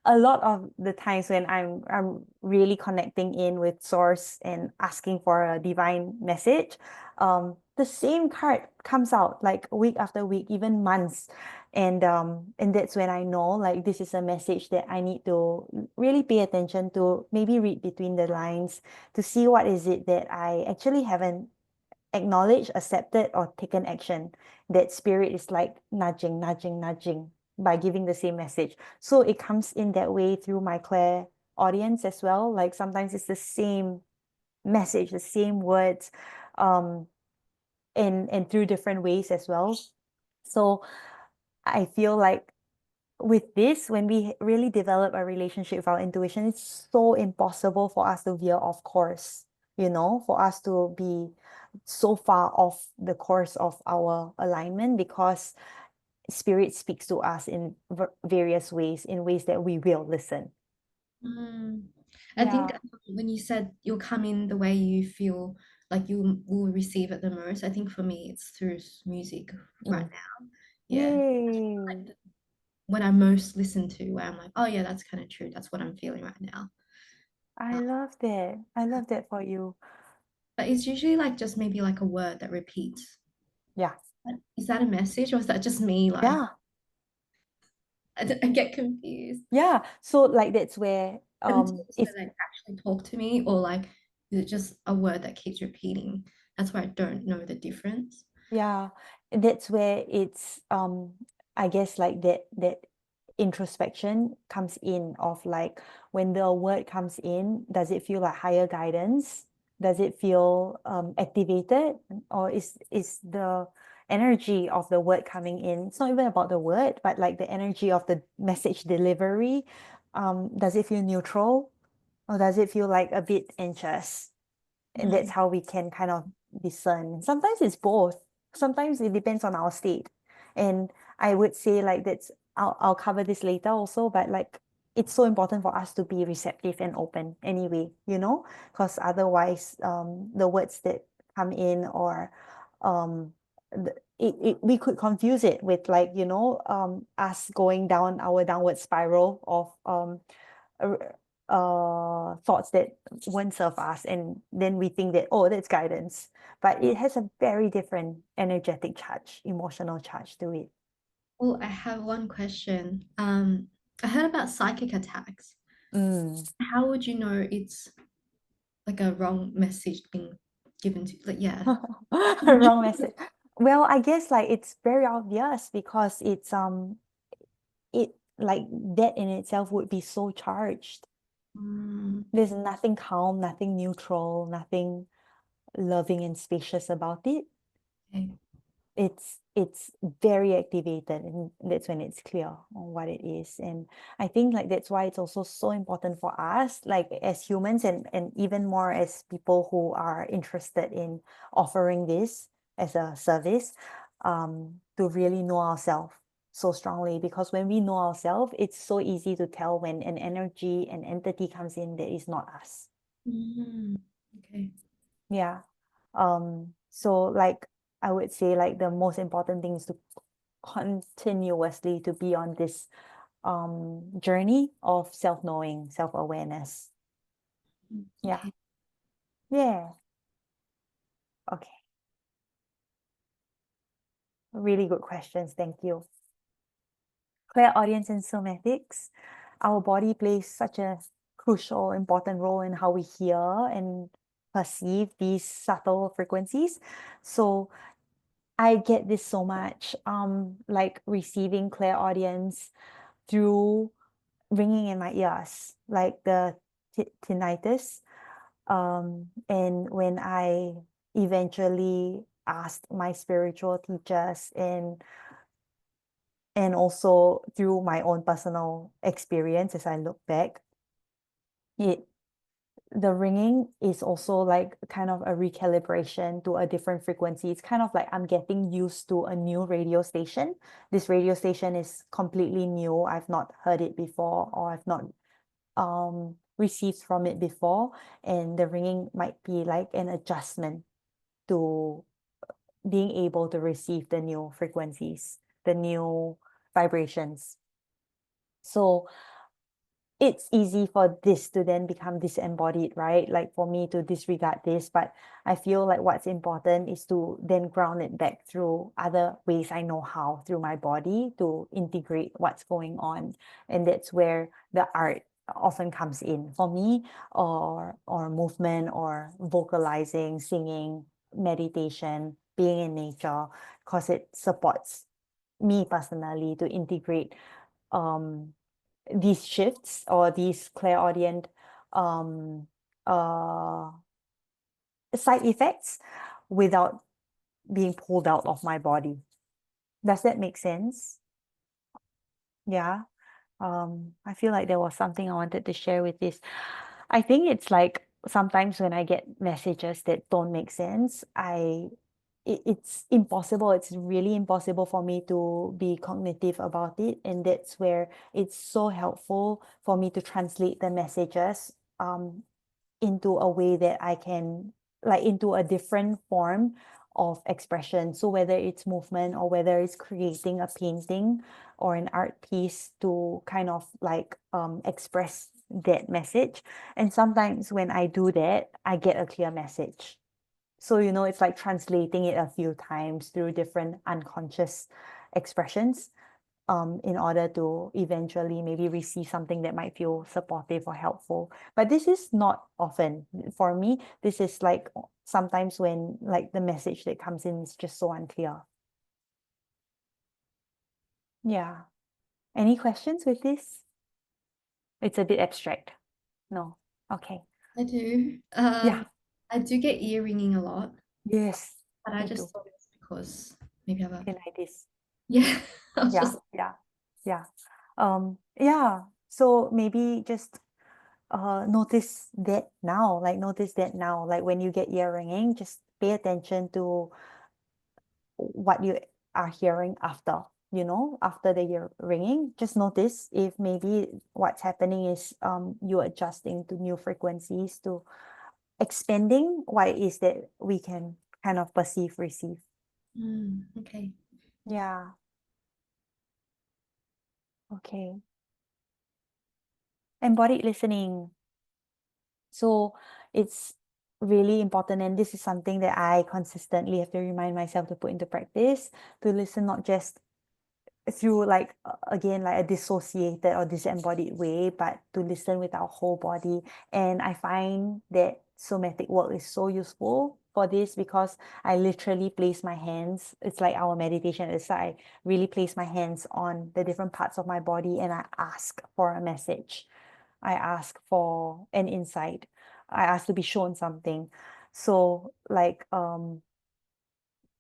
a lot of the times when I'm really connecting in with source and asking for a divine message, the same card comes out like week after week, even months. And that's when I know like this is a message that I need to really pay attention to, maybe read between the lines to see what is it that I actually haven't acknowledged, accepted, or taken action. That spirit is like nudging, nudging, nudging by giving the same message. So it comes in that way through my Claire audience as well. Like sometimes it's the same message, the same words, um, and through different ways as well. So I feel like with this, when we really develop a relationship with our intuition, it's so impossible for us to veer off course, for us to be so far off the course of our alignment, because spirit speaks to us in various ways, in ways that we will listen. Mm. I think Yeah. when you said you'll come in the way you feel like you will receive it the most, I think for me it's through music right Mm. now. Yeah. Yay. Like when I most listen to, where I'm like, oh yeah, that's kind of true. That's what I'm feeling right now. I Uh, love that. I love that for you. but it's usually like just maybe like a word that repeats. Yeah. Is that a message or is that just me? Like, Yeah. I get confused. Yeah. So like that's where Sentences if where they actually talk to me, or like, is it just a word that keeps repeating? That's where I don't know the difference. Yeah, that's where it's I guess like that introspection comes in, of like when the word comes in, does it feel like higher guidance? Does it feel activated? Or is the energy of the word coming in? It's not even about the word, but like the energy of the message delivery. Does it feel neutral, or does it feel like a bit anxious? And that's Mm. how we can kind of discern. Sometimes it's both. Sometimes it depends on our state. And I would say like I'll cover this later also, but like it's so important for us to be receptive and open anyway, because otherwise the words that come in, or we could confuse it with like, us going down our downward spiral of uh, thoughts that won't serve us, and then we think that, oh, that's guidance, but it has a very different energetic charge, emotional charge to it. Well, I have one question. I heard about psychic attacks. Mm. How would you know it's like a wrong message being given to, like, yeah. Wrong message. Well, I guess like it's very obvious because it like that in itself would be so charged. Mm, There's nothing calm, nothing neutral, nothing loving and spacious about it. okay. it's very activated, and that's when it's clear on what it is. And I think like that's why it's also so important for us, like as humans, and even more as people who are interested in offering this as a service, to really know ourselves so strongly, because when we know ourselves, it's so easy to tell when an energy, an entity comes in that is not us. Okay. Yeah. So like I would say like the most important thing is to continuously to be on this journey of self-knowing, self-awareness. Yeah. Okay. Yeah. Okay. Really good questions. Thank you. Clairaudience and somatics. Our body plays such a crucial, important role in how we hear and perceive these subtle frequencies. So I get this so much, like receiving clairaudience through ringing in my ears, like the tinnitus. And when I eventually asked my spiritual teachers, and also through my own personal experience as I look back, it the ringing is also like kind of a recalibration to a different frequency. It's kind of like I'm getting used to a new radio station. This radio station is completely new. I've not heard it before, or I've not received from it before. And the ringing might be like an adjustment to being able to receive the new frequencies, the new vibrations. So it's easy for this to then become disembodied, right? Like for me to disregard this, but I feel like what's important is to then ground it back through other ways I know how, through my body, to integrate what's going on. And that's where the art often comes in for me, or movement, or vocalizing, singing, meditation, being in nature, because it supports me personally to integrate um these shifts or these clairaudient um uh side effects without being pulled out of my body. Does that make sense? Yeah. I feel like there was something I wanted to share with this. I think it's like sometimes when I get messages that don't make sense, it's impossible. It's really impossible for me to be cognitive about it. And that's where it's so helpful for me to translate the messages into a way that I can, like, into a different form of expression. So whether it's movement, or whether it's creating a painting or an art piece to kind of like express that message. And sometimes when I do that, I get a clear message. So, it's like translating it a few times through different unconscious expressions, in order to eventually maybe receive something that might feel supportive or helpful. But this is not often. For me, this is like sometimes when like the message that comes in is just so unclear. Yeah. Any questions with this? It's a bit abstract. No. Okay. I do. Yeah. I do get ear ringing a lot, Yes. but I Me too. just thought it's because maybe I have a Tinnitus. yeah. I was Yeah. just Yeah. Yeah. Yeah. So maybe just notice that now, like when you get ear ringing, just pay attention to what you are hearing after, after the ear ringing. Just notice if maybe what's happening is you adjusting to new frequencies, to expanding what it is that we can kind of perceive, receive. okay. Yeah. Okay. Embodied listening. So it's really important, and this is something that I consistently have to remind myself to put into practice, to listen not just through like again like a dissociated or disembodied way, but to listen with our whole body. And I find that somatic work is so useful for this, because I literally place my hands, it's like our meditation is, I really place my hands on the different parts of my body, and I ask for a message. I ask for an insight. I ask to be shown something. So like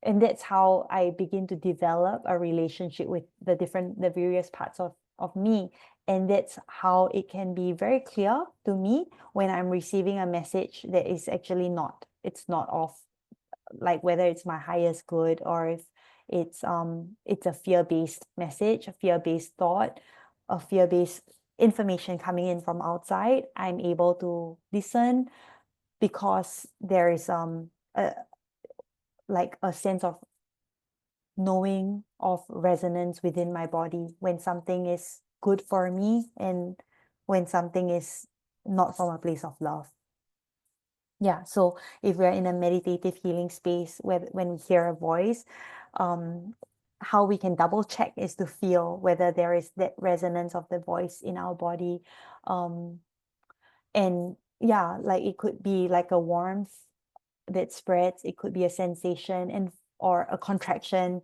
and that's how I begin to develop a relationship with the various parts of me. And that's how it can be very clear to me when I'm receiving a message that is actually not, it's not of, like, whether it's my highest good, or if it's a fear-based message, a fear-based thought, a fear-based information coming in from outside. I'm able to listen because there is a like a sense of knowing, of resonance within my body, when something is good for me and when something is not from a place of love. Yeah, so if we're in a meditative healing space where when we hear a voice, um, how we can double check is to feel whether there is that resonance of the voice in our body. Um, and yeah, like it could be like a warmth that spreads, it could be a sensation and or a contraction.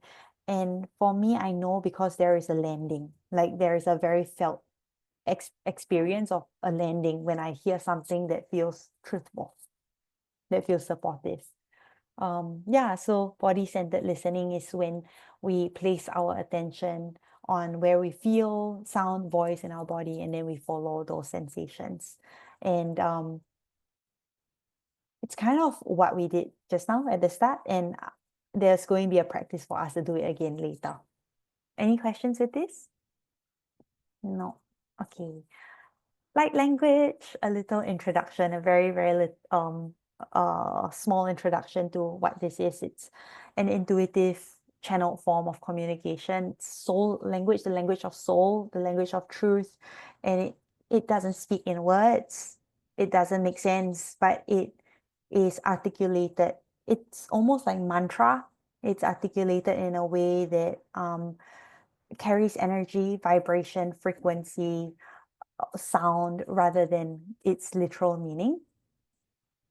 And for me, I know because there is a landing, like there is a very felt experience of a landing when I hear something that feels truthful, that feels supportive. Yeah, so body-centered listening is when we place our attention on where we feel sound, voice in our body, and then we follow those sensations. And it's kind of what we did just now at the start, and there's going to be a practice for us to do it again later. Any questions with this? No. Okay. Light language, a little introduction, a very small introduction to what this is. It's an intuitive channeled form of communication. It's soul language, the language of soul, the language of truth, and it doesn't speak in words. It doesn't make sense, but it is articulated. It's almost like mantra. It's articulated in a way that carries energy, vibration, frequency, sound rather than its literal meaning.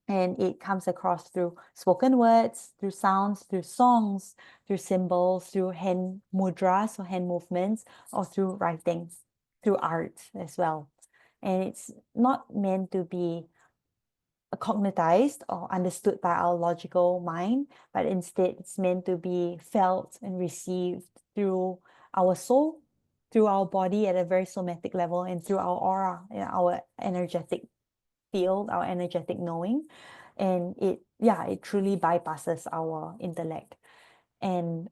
And it comes across through spoken words, through sounds, through songs, through symbols, through hand mudras or hand movements, or through writing, through art as well. And it's not meant to be cognitized or understood by our logical mind, but instead it's meant to be felt and received through our soul, through our body at a very somatic level, and through our aura, our energetic field, our energetic knowing. And it truly bypasses our intellect. And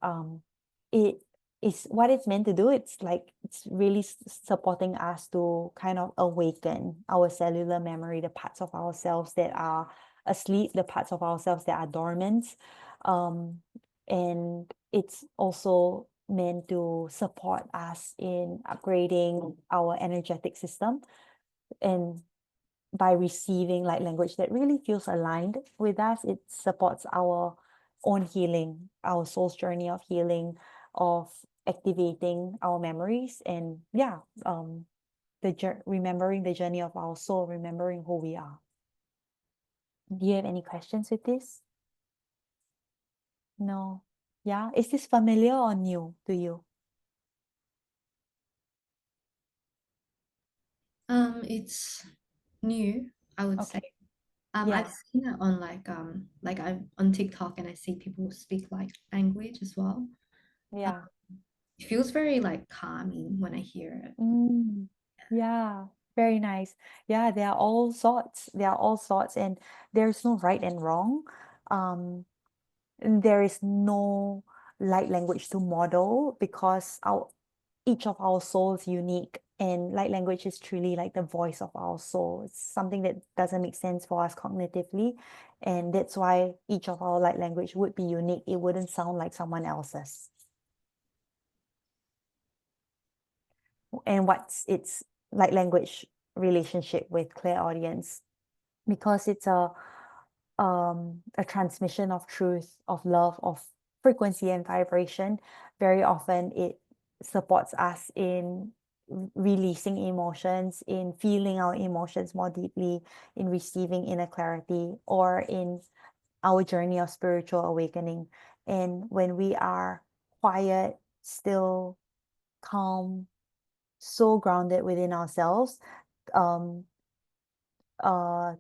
it is what it's meant to do. It's like it's really supporting us to kind of awaken our cellular memory, the parts of ourselves that are asleep, the parts of ourselves that are dormant. And it's also meant to support us in upgrading our energetic system, and by receiving light language that really feels aligned with us, it supports our own healing, our soul's journey of healing, of activating our memories, and yeah, remembering the journey of our soul, remembering who we are. Do you have any questions with this? No. Yeah, is this familiar or new to you? It's new, I would say. Okay. I've Yeah. seen it on like I'm on TikTok and I see people speak like language as well. Um, Yeah. it feels very like calming when I hear it. Mm, yeah, very nice. Yeah, there are all sorts. There are all sorts, and there's no right and wrong. And there is no light language to model because each of our souls unique, and light language is truly like the voice of our soul. It's something that doesn't make sense for us cognitively, and that's why each of our light language would be unique. It wouldn't sound like someone else's. And what's its light language relationship with clairaudience? Because it's a transmission of truth, of love, of frequency and vibration. Very often it supports us in releasing emotions, in feeling our emotions more deeply, in receiving inner clarity, or in our journey of spiritual awakening. And when we are quiet, still, calm, so grounded within ourselves, um, uh,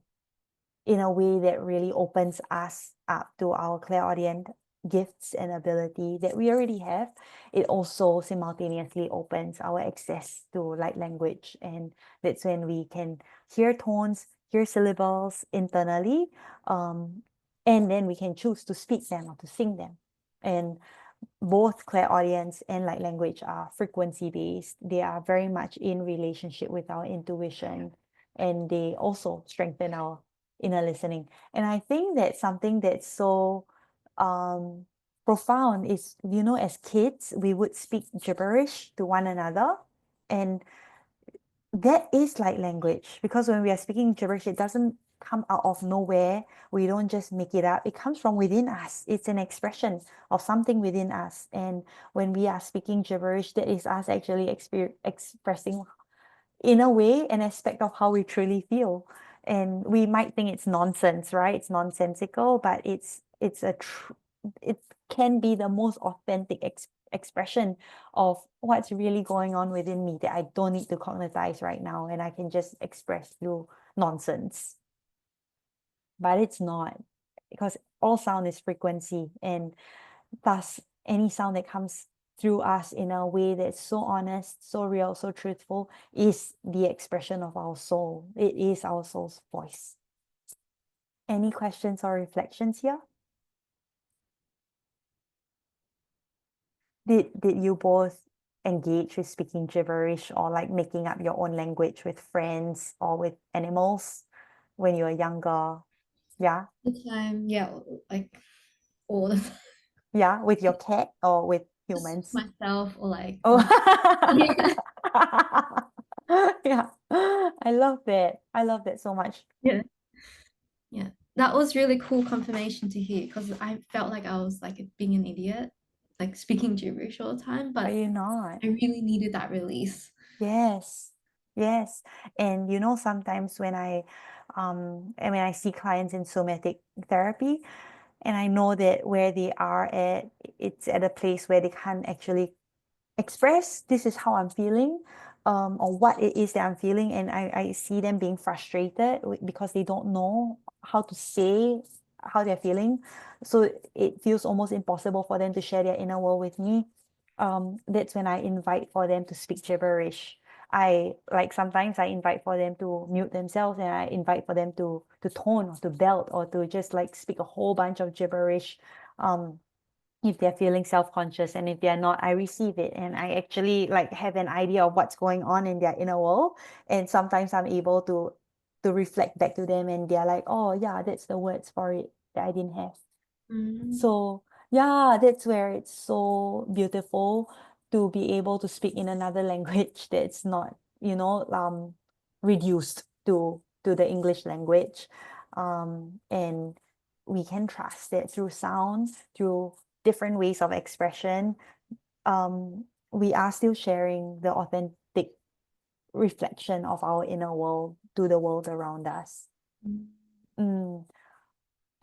in a way that really opens us up to our clairaudient gifts and ability that we already have, it also simultaneously opens our access to light language. And that's when we can hear tones, hear syllables internally, um, and then we can choose to speak them or to sing them. And both clairaudience and light language are frequency based. They are very much in relationship with our intuition, and they also strengthen our inner listening. And I think that something that's so um profound is, as kids we would speak gibberish to one another, and that is like language, because when we are speaking gibberish, it doesn't come out of nowhere. We don't just make it up. It comes from within us. It's an expression of something within us. And when we are speaking gibberish, that is us actually expressing, in a way, an aspect of how we truly feel. And we might think it's nonsense, right? It's nonsensical, but it can be the most authentic expression of what's really going on within me, that I don't need to cognitize right now, and I can just express through nonsense. But it's not, because all sound is frequency, and thus any sound that comes through us in a way that's so honest, so real, so truthful is the expression of our soul. It is our soul's voice. Any questions or reflections here? Did you both engage with speaking gibberish, or like making up your own language with friends or with animals when you were younger? Yeah. The time, yeah, like all the time. Yeah, with your cat or with Just humans? myself or like Oh. yeah. Yeah. I love that. I love that so much. Yeah. Yeah. That was really cool confirmation to hear because I felt like I was like being an idiot, like speaking gibberish all the time, Are but you not? I really needed that release. Yes. Yes. And sometimes when I see clients in somatic therapy, and I know that where they are at, it's at a place where they can't actually express this is how I'm feeling, or what it is that I'm feeling, and I see them being frustrated because they don't know how to say how they're feeling. So it feels almost impossible for them to share their inner world with me. That's when I invite for them to speak gibberish. I like sometimes I invite for them to mute themselves, and I invite for them to tone or to belt or to just like speak a whole bunch of gibberish. Um, if they're feeling self-conscious, and if they're not, I receive it, and I actually like have an idea of what's going on in their inner world. And sometimes I'm able to reflect back to them, and they're like, oh yeah, that's the words for it that I didn't have. Mm. So yeah, that's where it's so beautiful to be able to speak in another language that's not, reduced to the English language. And we can trust it through sounds, through different ways of expression. We are still sharing the authentic reflection of our inner world to the world around us. Mm.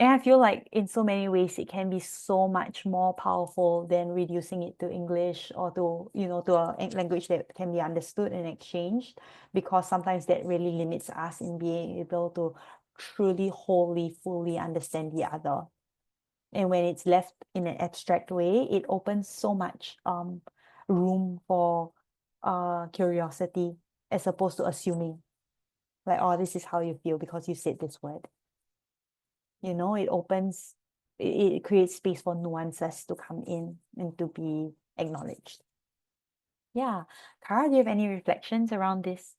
And I feel like in so many ways it can be so much more powerful than reducing it to English, or to a language that can be understood and exchanged, because sometimes that really limits us in being able to truly, wholly, fully understand the other. And when it's left in an abstract way, it opens so much room for curiosity, as opposed to assuming like, oh, this is how you feel because you said this word. It opens, it creates space for nuances to come in and to be acknowledged. Yeah. Kara, do you have any reflections around this?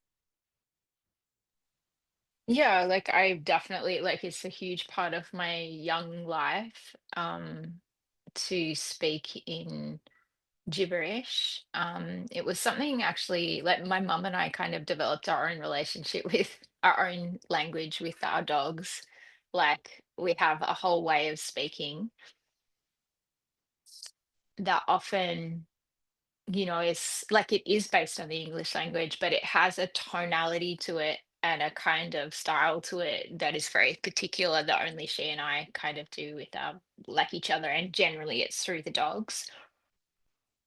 Yeah, like I definitely like it's a huge part of my young life to speak in gibberish. It was something actually like my mum and I kind of developed our own relationship with our own language with our dogs. Like we have a whole way of speaking that often, is like it is based on the English language, but it has a tonality to it and a kind of style to it that is very particular that only she and I kind of do with like each other, and generally it's through the dogs.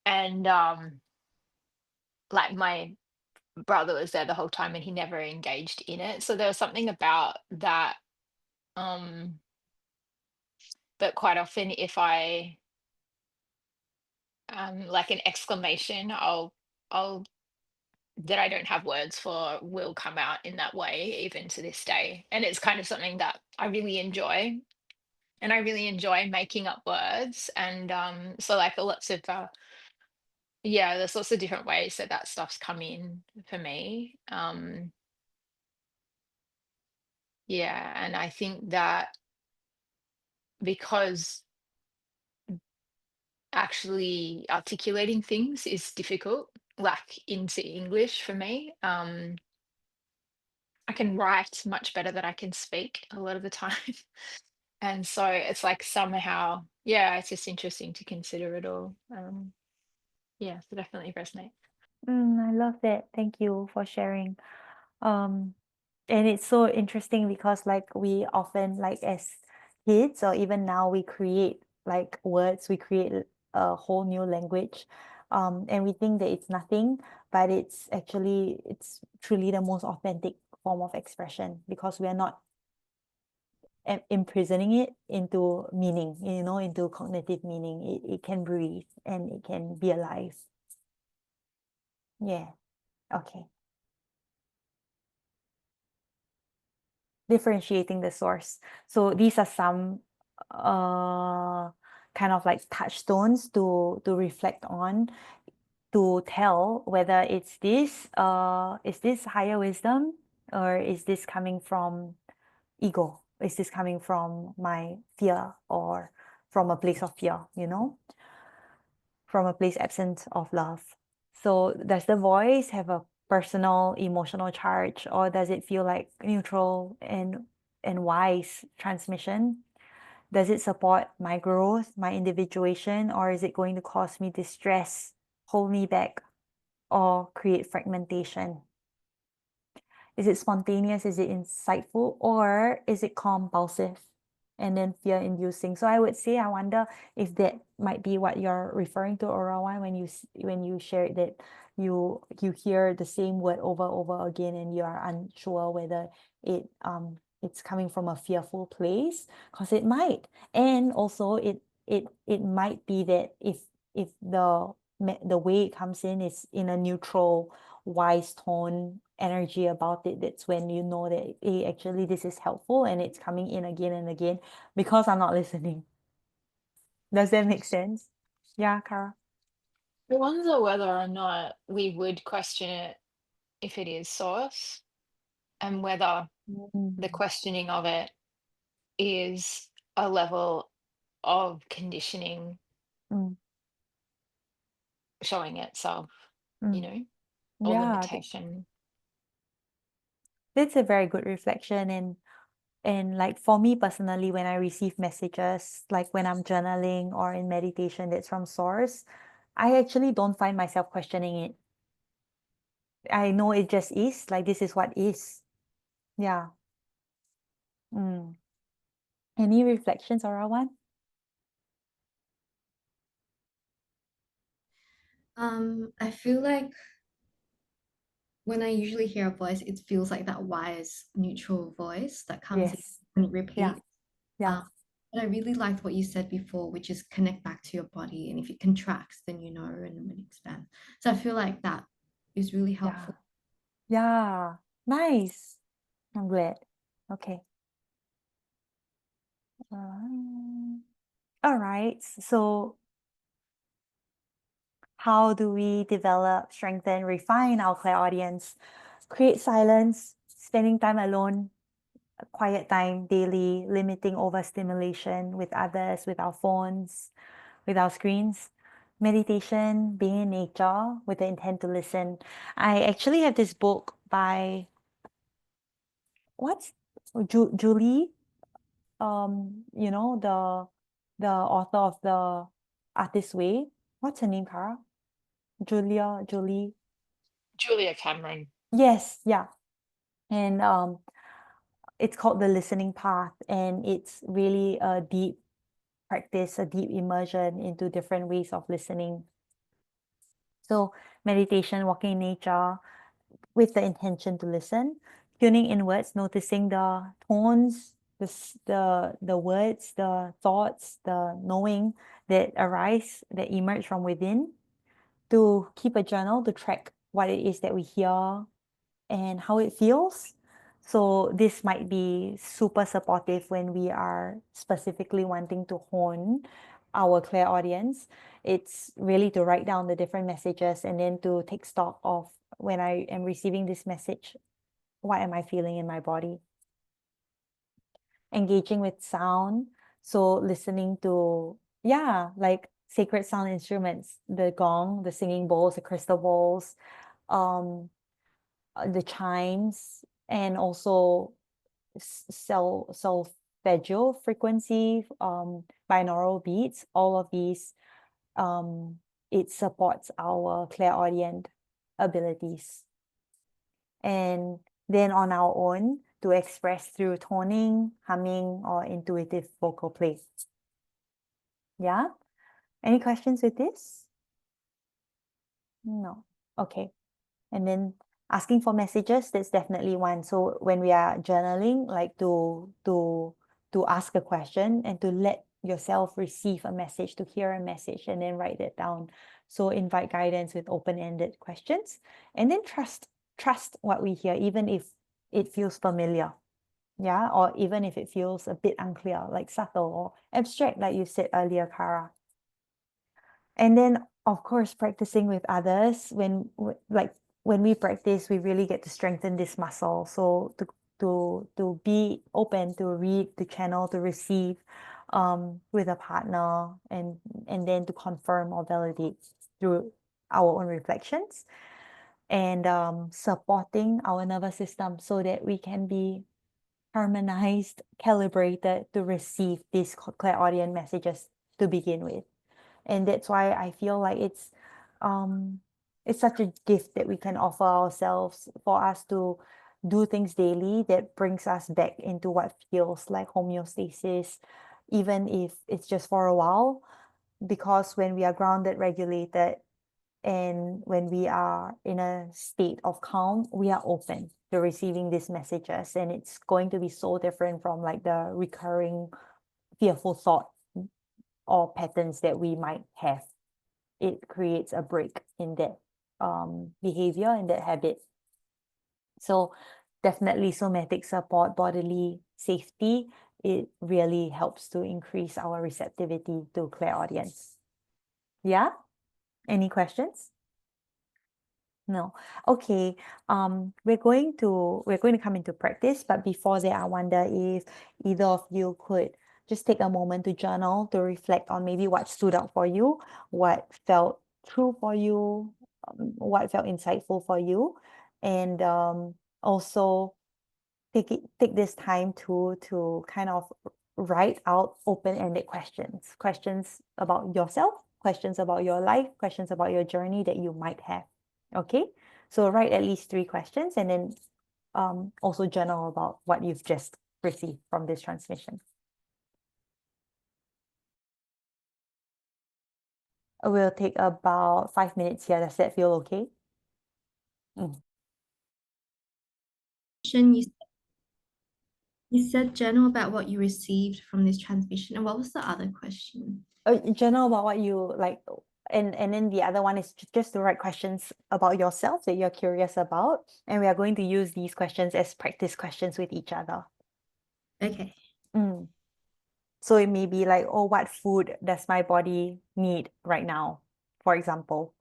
And like my brother was there the whole time and he never engaged in it. So there was something about that. Um, but quite often if I like an exclamation, I'll that I don't have words for will come out in that way even to this day. And it's kind of something that I really enjoy. And I really enjoy making up words. And so like lots of yeah, there's lots of different ways that that stuff's come in for me. Yeah, and I think that because actually articulating things is difficult, like into English for me. I can write much better than I can speak a lot of the time. And so it's like somehow, yeah, it's just interesting to consider it all. Yeah, so definitely resonate. I love that. Thank you for sharing. Um, and it's so interesting because like we often like as kids or even now we create like words, we create a whole new language. And we think that it's nothing, but it's truly the most authentic form of expression because we are not imprisoning it into meaning, into cognitive meaning. It can breathe and it can be alive. Yeah. Okay. Differentiating the source. So these are some kind of like touchstones to reflect on to tell whether is this higher wisdom or is this coming from ego? Is this coming from my fear or from a place of fear, from a place absent of love? So does the voice have a personal emotional charge or does it feel like neutral and wise transmission? Does it support my growth, my individuation, or is it going to cause me distress, hold me back, or create fragmentation? Is it spontaneous? Is it insightful? Or is it compulsive and then fear inducing? So I would say, I wonder if that might be what you're referring to, Orawan, when you shared that you hear the same word over again and you are unsure whether it's coming from a fearful place, because it might. And also it might be that if the way it comes in is in a neutral wise tone energy about it, that's when you know that hey, actually this is helpful and it's coming in again and again because I'm not listening. Does that make sense? Yeah, Kara. I wonder whether or not we would question it if it is source, and whether the Mm, questioning of it is a level of conditioning mm, showing itself, you mm. know, or Yeah, limitation. that's a very good reflection. And like for me personally, when I receive messages, like when I'm journaling or in meditation that's from source, I actually don't find myself questioning it. I know it just is, like this is what is. Yeah. Mm. Any reflections, Orawan? I feel like when I usually hear a voice, it feels like that wise, neutral voice that comes in Yes. and Yeah. repeats. Yeah. Um, but I really liked what you said before, which is connect back to your body. And if it contracts, then you know, and when it expands. So I feel like that is really Yeah. helpful. Yeah. Nice. I'm glad. Okay. All right. So how do we develop, strengthen, refine our clairaudience? Create silence, spending time alone, quiet time daily, limiting overstimulation with others, with our phones, with our screens. Meditation, being in nature with the intent to listen. I actually have this book by what's Julie, the author of the Artist Way. What's her name, Kara? Julie. Julia Cameron. Yes, yeah. And it's called The Listening Path, and it's really a deep practice, a deep immersion into different ways of listening. So meditation, walking in nature with the intention to listen, tuning inwards, noticing the tones, the words, the thoughts, the knowing that arise, that emerge from within, to keep a journal to track what it is that we hear and how it feels. So this might be super supportive when we are specifically wanting to hone our clairaudience. It's really to write down the different messages and then to take stock of, when I am receiving this message, what am I feeling in my body? Engaging with sound. So listening to, yeah, like sacred sound instruments, the gong, the singing bowls, the crystal bowls, um, the chimes, and also solfeggio frequency, binaural beats. All of these, um, it supports our clairaudient abilities. And then on our own, to express through toning, humming, or intuitive vocal play. Yeah? Any questions with this? No. Okay. And then asking for messages, that's definitely one. So when we are journaling, like to ask a question and to let yourself receive a message, to hear a message and then write it down. So invite guidance with open-ended questions, and then trust what we hear, even if it feels familiar. Yeah, or even if it feels a bit unclear, like subtle or abstract, like you said earlier, Kara. And then, of course, practicing with others. Like when we practice, we really get to strengthen this muscle. So to be open, to read, to channel, to receive, with a partner, and then to confirm or validate through our own reflections, and supporting our nervous system so that we can be harmonized, calibrated to receive these clairaudient messages to begin with. And that's why I feel like it's such a gift that we can offer ourselves, for us to do things daily that brings us back into what feels like homeostasis, even if it's just for a while. Because when we are grounded, regulated, and when we are in a state of calm, we are open to receiving these messages, and it's going to be so different from like the recurring fearful thought or patterns that we might have. It creates a break in that behavior and that habit. So definitely somatic support, bodily safety, it really helps to increase our receptivity to clairaudience. Yeah? Any questions? No. Okay. We're going to come into practice, but before that, I wonder if either of you could just take a moment to journal, to reflect on maybe what stood out for you, what felt true for you, what felt insightful for you, and also take this time to kind of write out open-ended questions about yourself, questions about your life, questions about your journey that you might have. Okay, so write at least 3 questions, and then also journal about what you've just received from this transmission. We'll take about 5 minutes here. Does that feel okay? You you said journal about what you received from this transmission, and what was the other question? Journal about what you like, and then the other one is just to write questions about yourself that you're curious about, and we are going to use these questions as practice questions with each other. Okay. So it may be like, oh, what food does my body need right now, for example?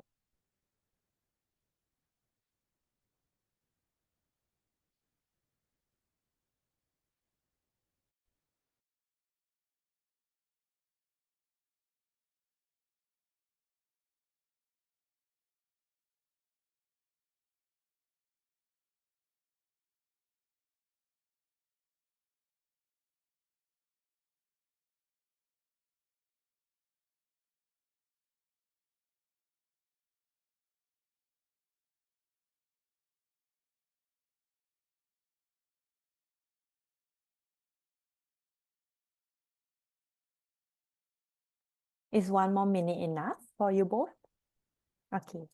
Is 1 more minute enough for you both? Okay.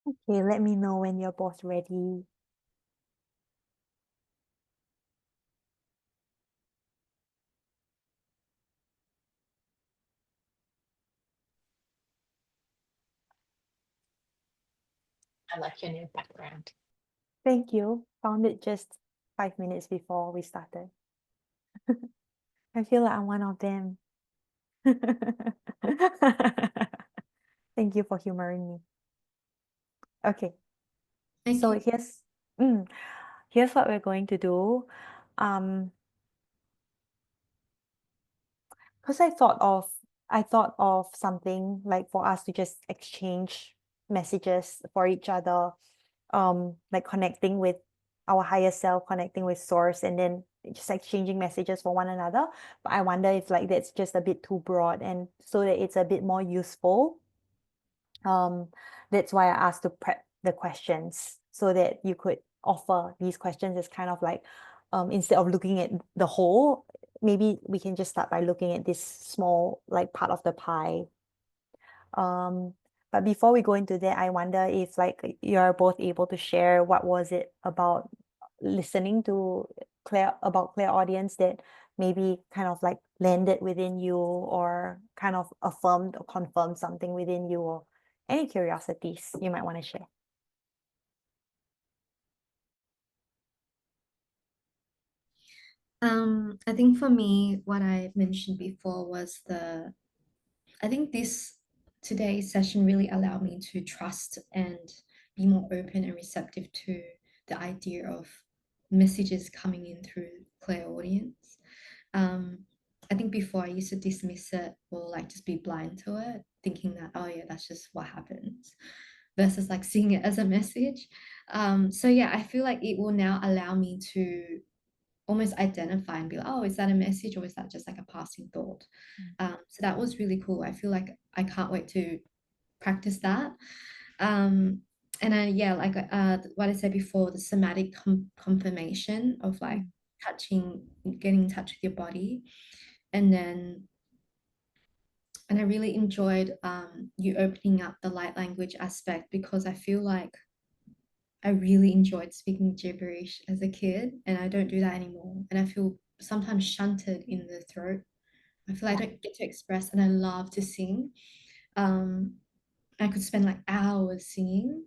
Okay, let me know when you're both ready. I like your new background. Thank you. Found it just 5 minutes before we started. I feel like I'm one of them. Thank you for humoring me. Okay, Thank so you. mm, here's what we're going to do. Um, because I thought of something like for us to just exchange messages for each other, like connecting with our higher self, connecting with source, and then just exchanging messages for one another. But I wonder if like that's just a bit too broad, and so that it's a bit more useful. um, that's why I asked to prep the questions so that you could offer these questions as kind of like, instead of looking at the whole, maybe we can just start by looking at this small like part of the pie. Um, but before we go into that, I wonder if like you're both able to share what was it about listening to Claire audience that maybe kind of like landed within you or kind of affirmed or confirmed something within you, or any curiosities you might want to share. I think for me, what I mentioned before was I think this today's session really allowed me to trust and be more open and receptive to the idea of messages coming in through clairaudience. Um, I think before I used to dismiss it or like just be blind to it, thinking that, oh yeah, that's just what happens, versus like seeing it as a message. So yeah, I feel like it will now allow me to almost identify and be like, oh, is that a message or is that just like a passing thought? So that was really cool. I feel like I can't wait to practice that. Um, and yeah, like what I said before, the somatic confirmation of like Mm, touching, getting in touch with your body, and then and I really enjoyed you opening up the light language aspect because I feel like I really enjoyed speaking gibberish as a kid, and I don't do that anymore. And I feel sometimes shunted in the throat. I feel like yeah. I don't get to express, and I love to sing. Um, I could spend like hours singing.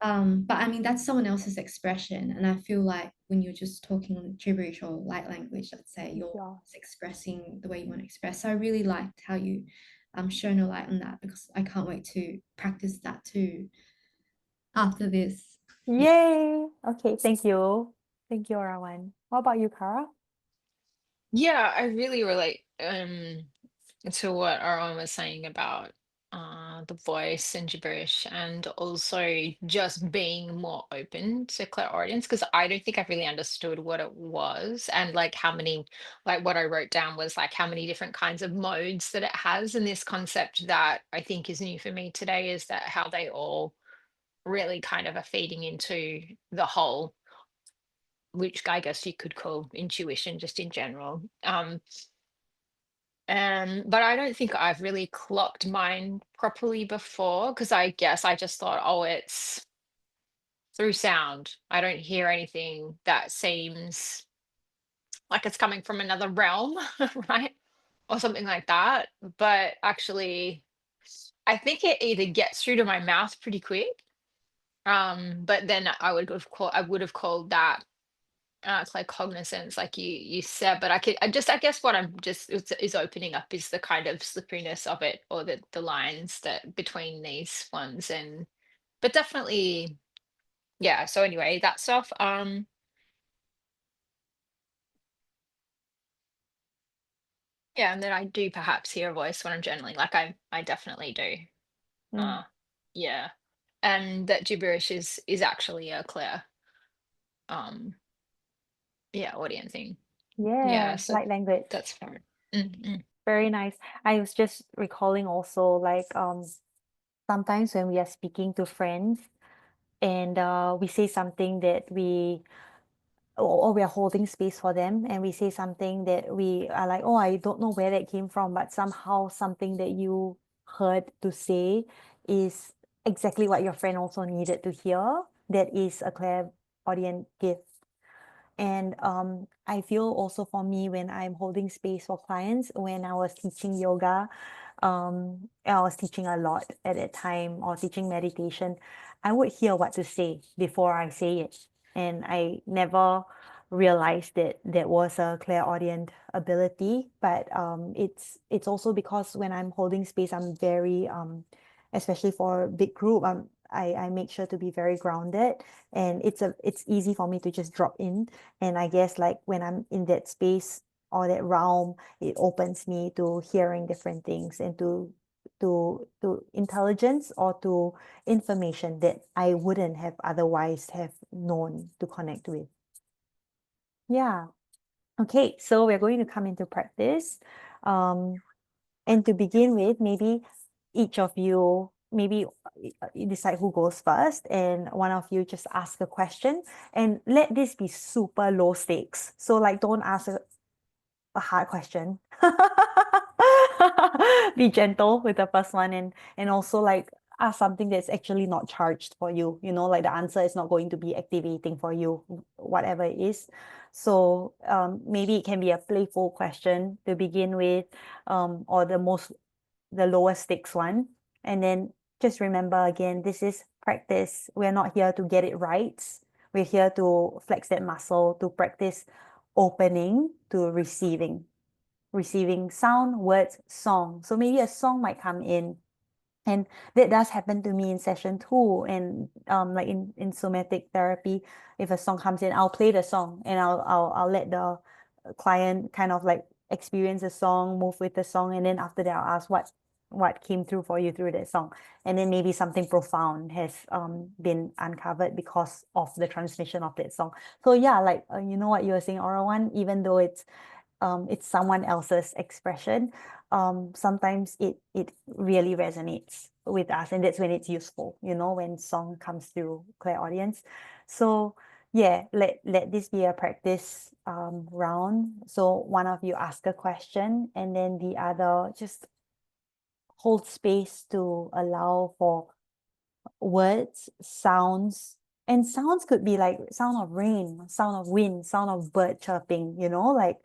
Mm, But I mean, that's someone else's expression. And I feel like when you're just talking gibberish or light language, let's say it's you're yours. just expressing the way you want to express. So I really liked how you shone a light on that because I can't wait to practice that too after this. Yeah. Yay. Okay, thank you, Rawan. What about you, Kara? Yeah, I really relate to what Aaron was saying about the voice and gibberish, and also just being more open to clairaudience, because I don't think I really understood what it was, and like how many, like what I wrote down was like how many different kinds of modes that it has. And this concept that I think is new for me today is that how they all really kind of are feeding into the whole, which I guess you could call intuition just in general. But I don't think I've really clocked mine properly before, because I guess I just thought, oh, it's through sound. I don't hear anything that seems like it's coming from another realm, right? Or something like that. But actually, I think it either gets through to my mouth pretty quick. But then I would have called that it's like cognizance, like you said, but I guess what I'm just is opening up is the kind of slipperiness of it, or the lines that between these ones. And but definitely, yeah. So anyway, that stuff. Yeah, and then I do perhaps hear a voice when I'm journaling. Like I definitely do. Mm, Uh yeah. And that gibberish is actually a clear um yeah, audience thing. Yeah, yeah, so light language. that's fine. Mm. Very nice. I was just recalling also like sometimes when we are speaking to friends and we say something that or we are holding space for them and we say something that we are like, oh, I don't know where that came from, but somehow something that you heard to say is exactly what your friend also needed to hear. That is a clairaudient gift. And I feel also for me when I'm holding space for clients, when I was teaching yoga, I was teaching a lot at that time, or teaching meditation, I would hear what to say before I say it. And I never realized that that was a clairaudient ability. But it's also because when I'm holding space, I'm very especially for a big group, I make sure to be very grounded, and it's easy for me to just drop in. And I guess like when I'm in that space or that realm, it opens me to hearing different things, and to intelligence, or to information that I wouldn't have otherwise have known to connect with. Yeah. Okay, so we're going to come into practice. And to begin with, maybe each of you, maybe you decide who goes first, and one of you just ask a question, and let this be super low stakes. So like, don't ask a hard question. Be gentle with the first one, and also like ask something that's actually not charged for you. Like the answer is not going to be activating for you, whatever it is. So maybe it can be a playful question to begin with, or the lowest stakes one. And then just remember again, this is practice. We're not here to get it right. We're here to flex that muscle, to practice opening to receiving sound, words, song. So maybe a song might come in. And that does happen to me in session too. And like in somatic therapy, if a song comes in, I'll play the song, and I'll let the client kind of like experience the song, move with the song, and then after that I'll ask what came through for you through that song. And then maybe something profound has been uncovered because of the transmission of that song. So yeah, like you know what you were saying, Aura One, even though it's someone else's expression, sometimes it really resonates with us, and that's when it's useful, when song comes through clairaudience. So yeah, let this be a practice round. So one of you ask a question, and then the other just hold space to allow for words, sounds. And sounds could be like sound of rain, sound of wind, sound of bird chirping, like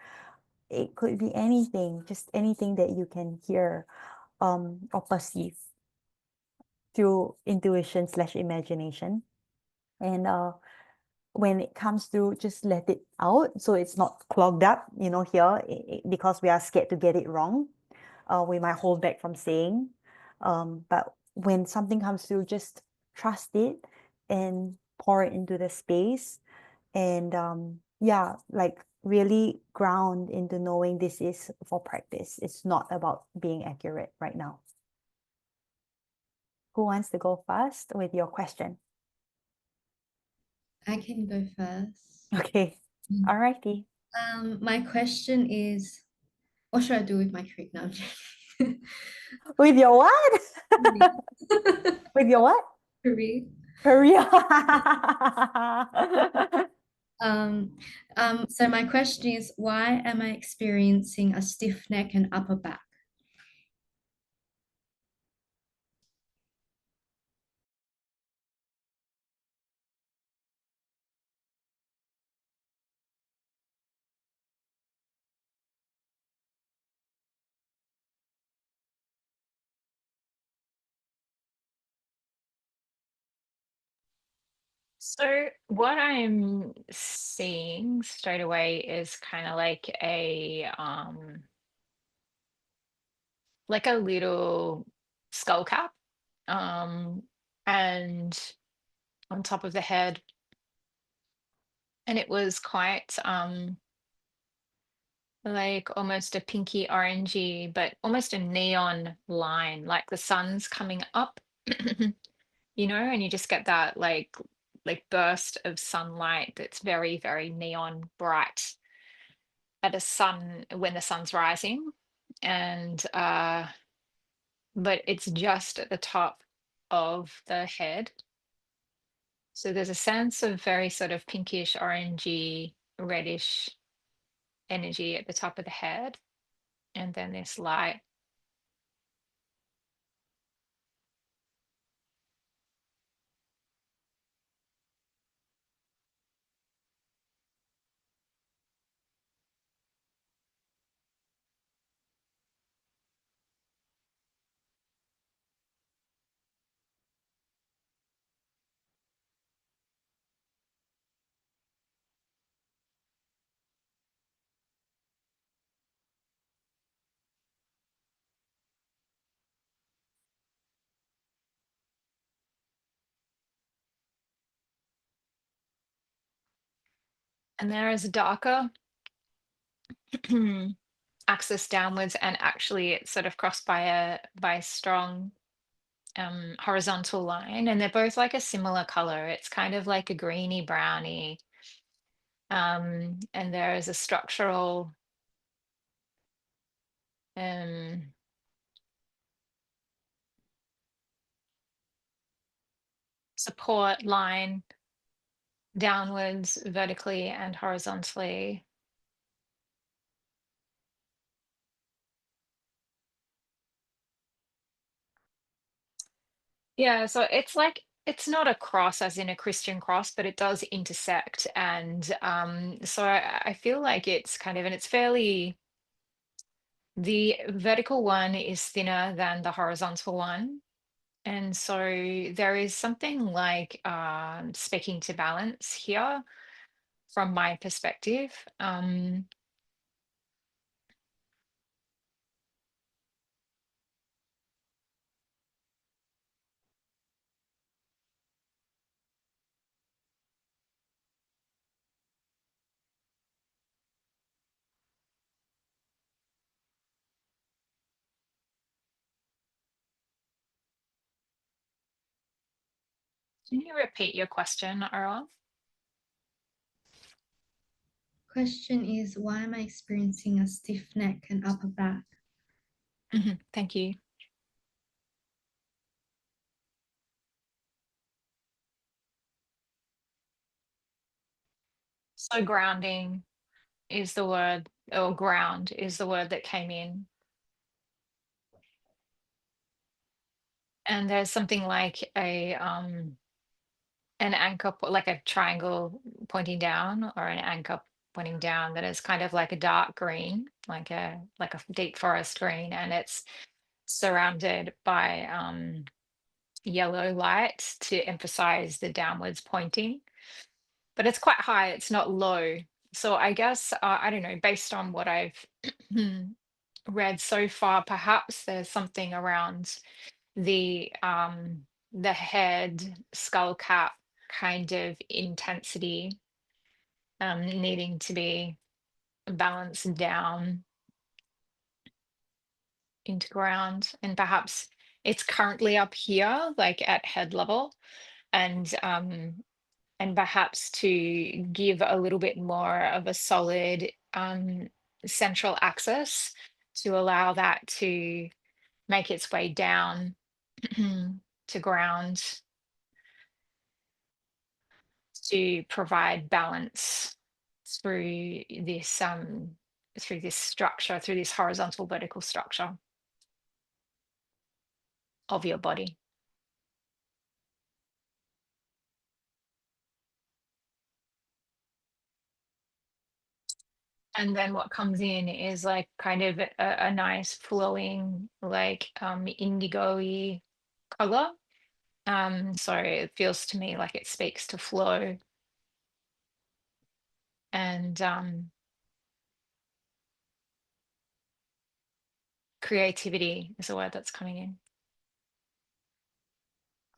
it could be anything, just anything that you can hear or perceive through intuition/imagination. And when it comes through, just let it out so it's not clogged up, here, because we are scared to get it wrong. We might hold back from saying. But when something comes through, just trust it and pour it into the space. And yeah, like really ground into knowing this is for practice. It's not about being accurate right now. Who wants to go first with your question? I can go first. Okay. All righty. My question is, what should I do with my creek now? With your what? With your what? Career. Career. So my question is, why am I experiencing a stiff neck and upper back? So what I'm seeing straight away is kind of like a little skull cap, um and on top of the head, and it was quite like almost a pinky orangey, but almost a neon line, like the sun's coming up, and you just get that like burst of sunlight that's very, very neon bright at a sun when the sun's rising. And but it's just at the top of the head. So there's a sense of very sort of pinkish, orangey, reddish energy at the top of the head. And then this light And there is a darker axis downwards, and actually it's sort of crossed by a strong horizontal line, and they're both like a similar color. It's kind of like a greeny browny. And there is a structural um, support line downwards, vertically and horizontally. Yeah, so it's like it's not a cross as in a Christian cross, but it does intersect. And so I feel like it's kind of, and it's fairly, the vertical one is thinner than the horizontal one. And so there is something like speaking to balance here from my perspective. Can you repeat your question, Earl? Question is, why am I experiencing a stiff neck and upper back? Thank you. So grounding is the word, or ground is the word that came in. And there's something like an anchor, like a triangle pointing down, or an anchor pointing down, that is kind of like a dark green, like a deep forest green, and it's surrounded by yellow light to emphasize the downwards pointing. But it's quite high, it's not low. So I guess I don't know, based on what I've read so far, perhaps there's something around the head skull cap kind of intensity needing to be balanced down into ground, and perhaps it's currently up here like at head level, and perhaps to give a little bit more of a solid central axis to allow that to make its way down to ground, to provide balance through this structure, through this horizontal vertical structure of your body. And then what comes in is like kind of a nice flowing, like indigo-y color. So it feels to me like it speaks to flow, and creativity is a word that's coming in.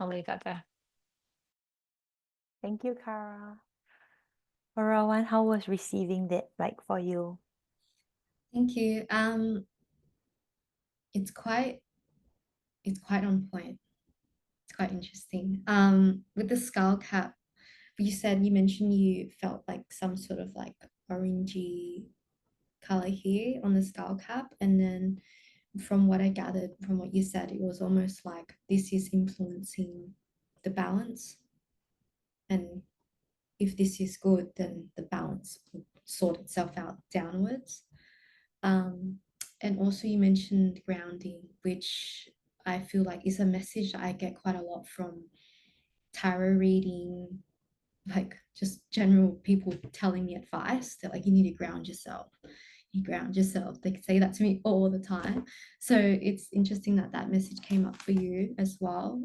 I'll leave that there. Thank you, Kara. Rowan, how was receiving that like for you? Thank you. It's quite on point. It's quite interesting. With the skull cap, you mentioned you felt like some sort of like orangey color here on the skull cap, and then from what I gathered from what you said, it was almost like this is influencing the balance, and if this is good, then the balance will sort itself out downwards. Um, and also you mentioned grounding, which I feel like is a message that I get quite a lot from tarot reading, like just general people telling me advice that like you need to ground yourself. You ground yourself. They say that to me all the time. So it's interesting that that message came up for you as well.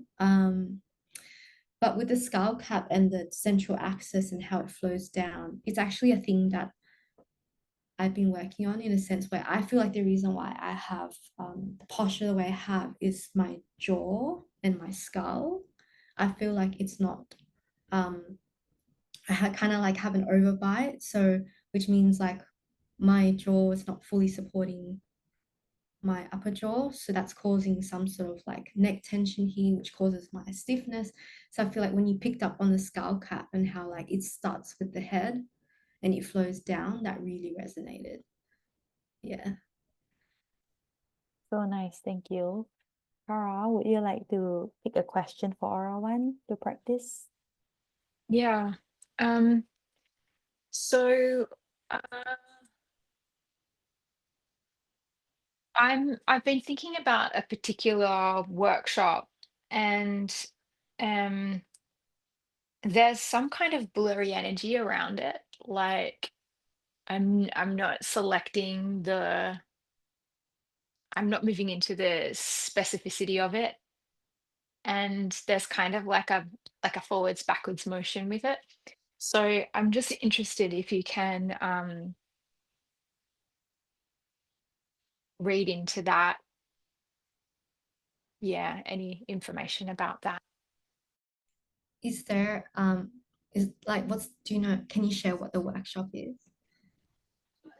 But with the skull cap and the central axis and how it flows down, it's actually a thing that I've been working on, in a sense where I feel like the reason why I have the posture the way I have is my jaw and my skull. I feel like it's not I kind of like have an overbite, so which means like my jaw is not fully supporting my upper jaw, so that's causing some sort of like neck tension here, which causes my stiffness. So I feel like when you picked up on the skull cap and how like it starts with the head and it flows down, that really resonated. Yeah. So nice, thank you. Cara, would you like to pick a question for oral one to practice? Yeah. Um, so uh, I've been thinking about a particular workshop, and um there's some kind of blurry energy around it. Like I'm not selecting the I'm not moving into the specificity of it. And there's kind of like a forwards backwards motion with it. So I'm just interested if you can read into that. Yeah, any information about that. Is there is like what's do you know, can you share what the workshop is?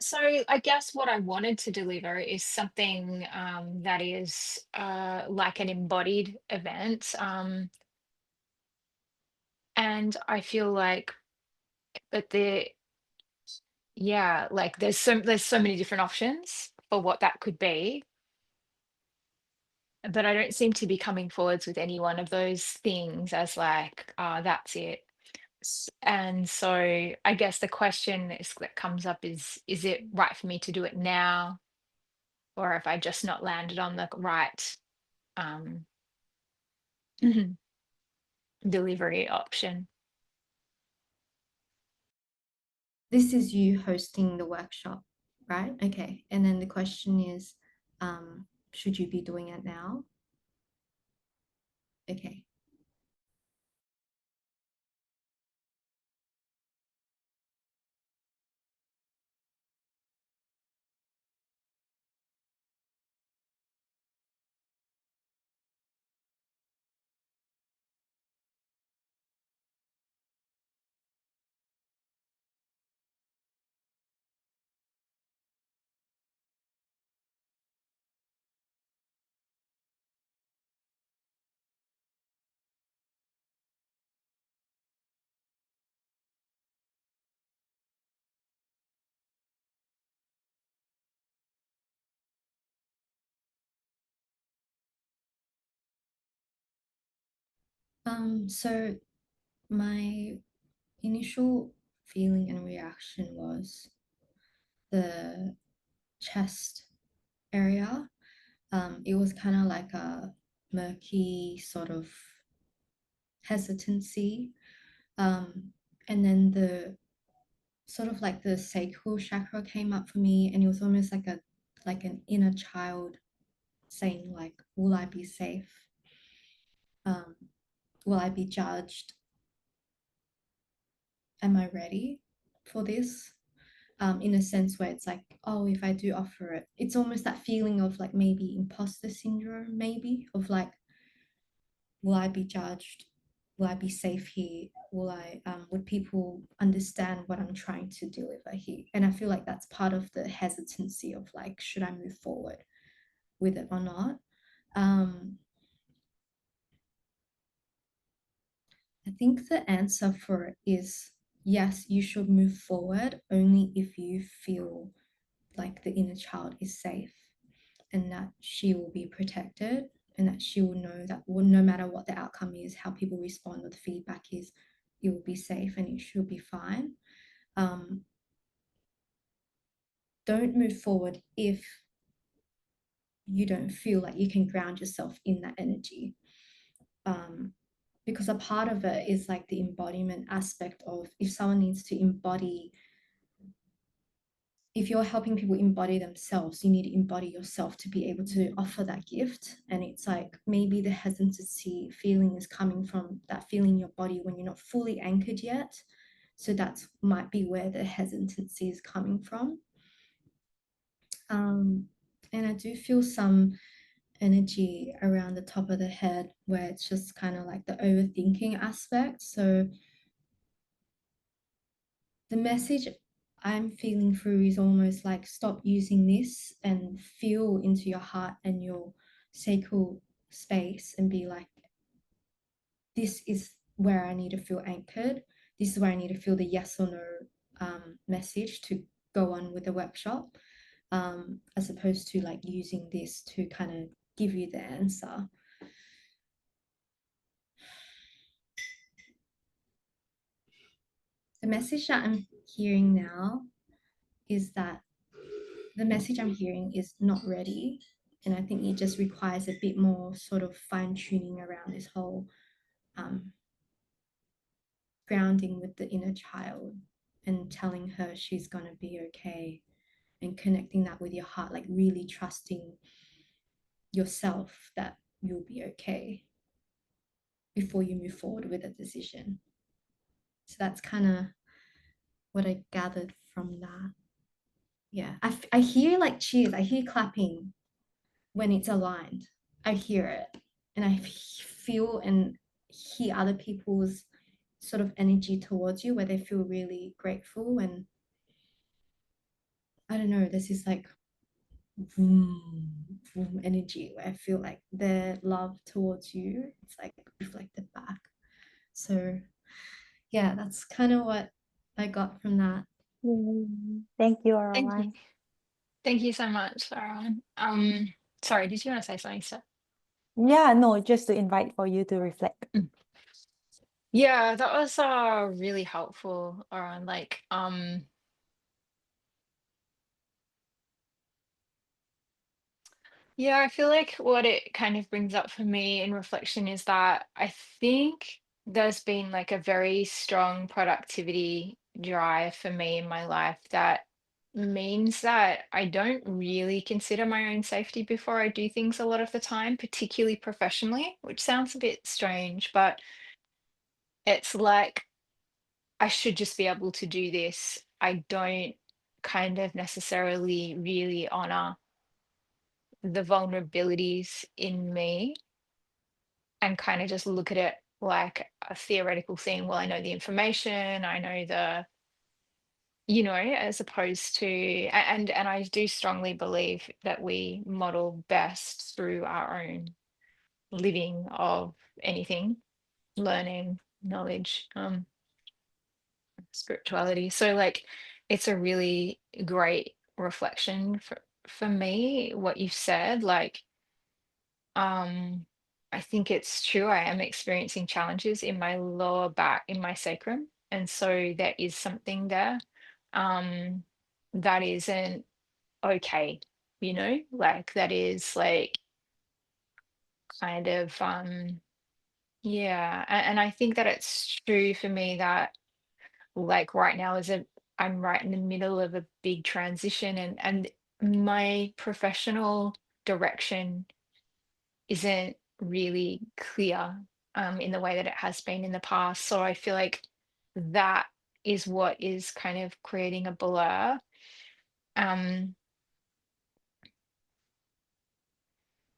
So I guess what I wanted to deliver is something that is like an embodied event. And I feel like that yeah, like there's so many different options for what that could be, but I don't seem to be coming forwards with any one of those things as like, that's it. And so I guess the question that comes up is it right for me to do it now, or have I just not landed on the right um, delivery option? This is you hosting the workshop, right? Okay. And then the question is, should you be doing it now? Okay. So my initial feeling and reaction was the chest area. It was kind of like a murky sort of hesitancy. And then the sort of like the sacral chakra came up for me, and it was almost like an inner child saying like, "Will I be safe? Um, will I be judged? Am I ready for this?" In a sense where it's like, oh, if I do offer it, it's almost that feeling of like maybe imposter syndrome, maybe of like, will I be judged? Will I be safe here? Would people understand what I'm trying to deliver here? And I feel like that's part of the hesitancy of like, should I move forward with it or not? Um, I think the answer for it is yes, you should move forward only if you feel like the inner child is safe and that she will be protected and that she will know that no matter what the outcome is, how people respond or the feedback is, it will be safe and it should be fine. Um, don't move forward if you don't feel like you can ground yourself in that energy. Because a part of it is like the embodiment aspect of if someone needs to embody, if you're helping people embody themselves, you need to embody yourself to be able to offer that gift. And it's like maybe the hesitancy feeling is coming from that feeling in your body when you're not fully anchored yet. So that might be where the hesitancy is coming from. And I do feel some energy around the top of the head where it's just kind of like the overthinking aspect. So the message I'm feeling through is almost like stop using this and feel into your heart and your sacral space and be like, this is where I need to feel anchored. This is where I need to feel the yes or no message to go on with the workshop, as opposed to like using this to kind of give you the answer. The message that I'm hearing now is that the message I'm hearing is not ready. And I think it just requires a bit more sort of fine tuning around this whole grounding with the inner child and telling her she's going to be okay and connecting that with your heart, like really trusting yourself that you'll be okay before you move forward with a decision. So that's kind of what I gathered from that. Yeah, I hear like cheers, I hear clapping when it's aligned. I hear it and I feel and hear other people's sort of energy towards you where they feel really grateful. And I don't know, there's this like vroom, vroom energy where I feel like their love towards you, it's like reflected back. So yeah, that's kind of what I got from that. Thank you, Thank you. Aroline. Thank you so much, Lauren. Sorry, did you want to say something, sir? Yeah, no, just to invite for you to reflect. Mm. Yeah, that was really helpful around like yeah, I feel like what it kind of brings up for me in reflection is that I think there's been like a very strong productivity drive for me in my life that means that I don't really consider my own safety before I do things a lot of the time, particularly professionally, which sounds a bit strange, but it's like I should just be able to do this. I don't kind of necessarily really honor the vulnerabilities in me and kind of just look at it like a theoretical thing. Well, I know the information, I know the, as opposed to, and I do strongly believe that we model best through our own living of anything, learning, knowledge, spirituality. So like it's a really great reflection for me, what you've said. Like Um, I think it's true. I am experiencing challenges in my lower back, in my sacrum. And so there is something there um, that isn't okay, like that is like kind of, yeah. And I think that it's true for me that like right now I'm right in the middle of a big transition and my professional direction isn't really clear in the way that it has been in the past. So I feel like that is what is kind of creating a blur. Um,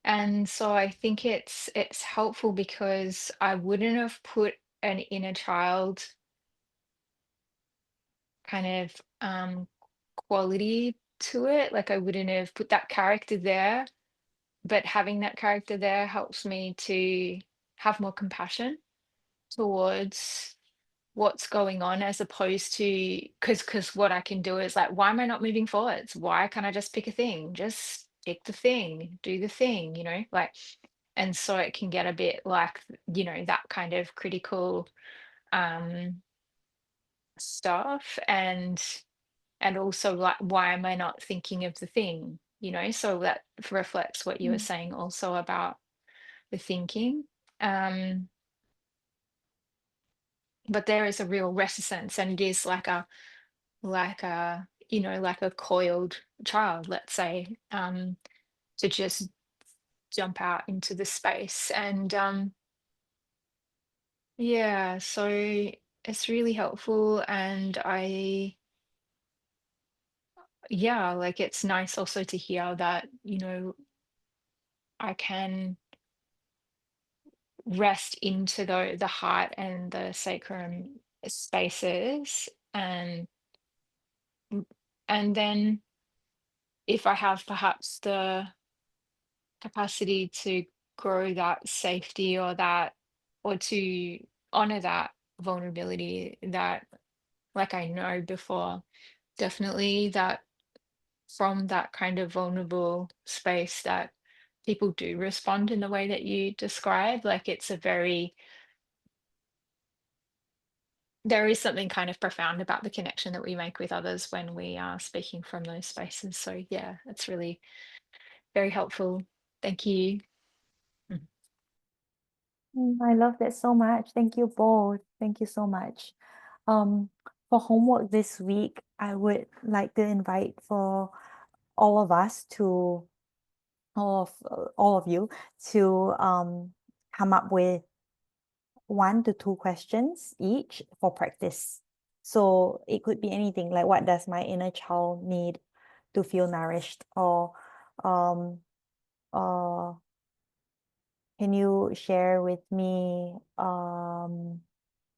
and so I think it's helpful because I wouldn't have put an inner child kind of quality to it. Like I wouldn't have put that character there, but having that character there helps me to have more compassion towards what's going on as opposed to because what I can do is like, why am I not moving forwards? Why can't I just pick a thing? Just pick the thing, do the thing, like, and so it can get a bit like, that kind of critical um stuff and also like, why am I not thinking of the thing? So that reflects what you were Mm. saying also about the thinking. Um, but there is a real reticence and it is like a coiled child, let's say, to just jump out into the space. And yeah, so it's really helpful. And yeah, like it's nice also to hear that, I can rest into the heart and the sacrum spaces and And then if I have perhaps the capacity to grow that safety or that, or to honor that vulnerability that, like I know before, definitely that from that kind of vulnerable space that people do respond in the way that you describe. Like it's a very, there is something kind of profound about the connection that we make with others when we are speaking from those spaces. So yeah, it's really very helpful. Thank you. Mm. I love that so much. Thank you both. Thank you so much. Um, for homework this week, I would like to invite for all of us to all of you to come up with 1 to 2 questions each for practice. So it could be anything like, what does my inner child need to feel nourished? Or um uh can you share with me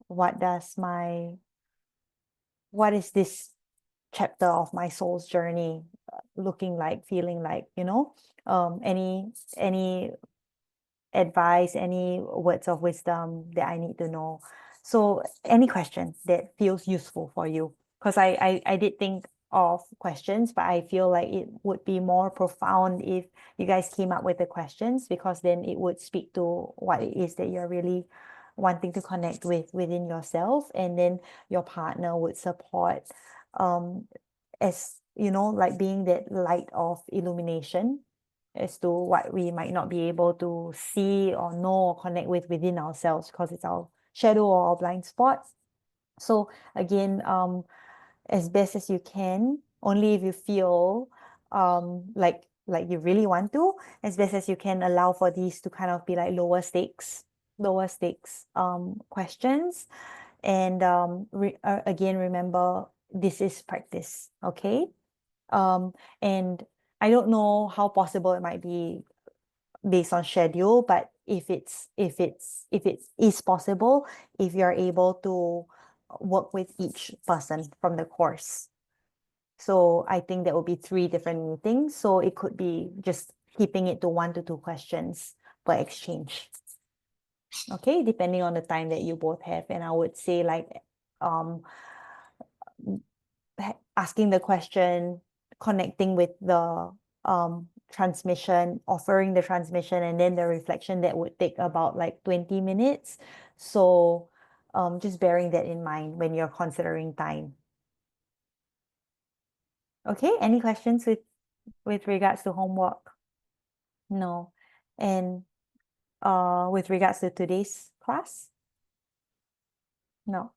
what does my what is this chapter of my soul's journey looking like, feeling like, any advice, any words of wisdom that I need to know. So any question that feels useful for you, because I did think of questions, but I feel like it would be more profound if you guys came up with the questions, because then it would speak to what it is that you're really wanting to connect with within yourself, and then your partner would support, as like being that light of illumination as to what we might not be able to see or know or connect with within ourselves, because it's our shadow or our blind spot. So again, as best as you can, only if you feel like you really want to, as best as you can, allow for these to kind of be like lower stakes questions. And again, remember, this is practice, okay? And I don't know how possible it might be based on schedule, but if it is possible, if you're able to work with each person from the course. So I think that will be 3 different meetings. So it could be just keeping it to 1 to 2 questions per exchange. Okay, depending on the time that you both have. And I would say, like, asking the question, connecting with the transmission, offering the transmission, and then the reflection, that would take about like 20 minutes. So just bearing that in mind when you're considering time. Okay, any questions with regards to homework? No. And with regards to today's class? No.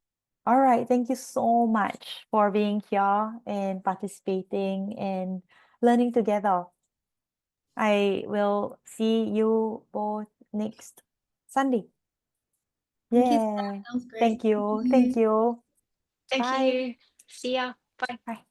All right, thank you so much for being here and participating and learning together. I will see you both next Sunday. Thank you, Sarah. Yeah. That was great. Thank you. Thank you. Thank Bye. you. See ya. Bye. Bye.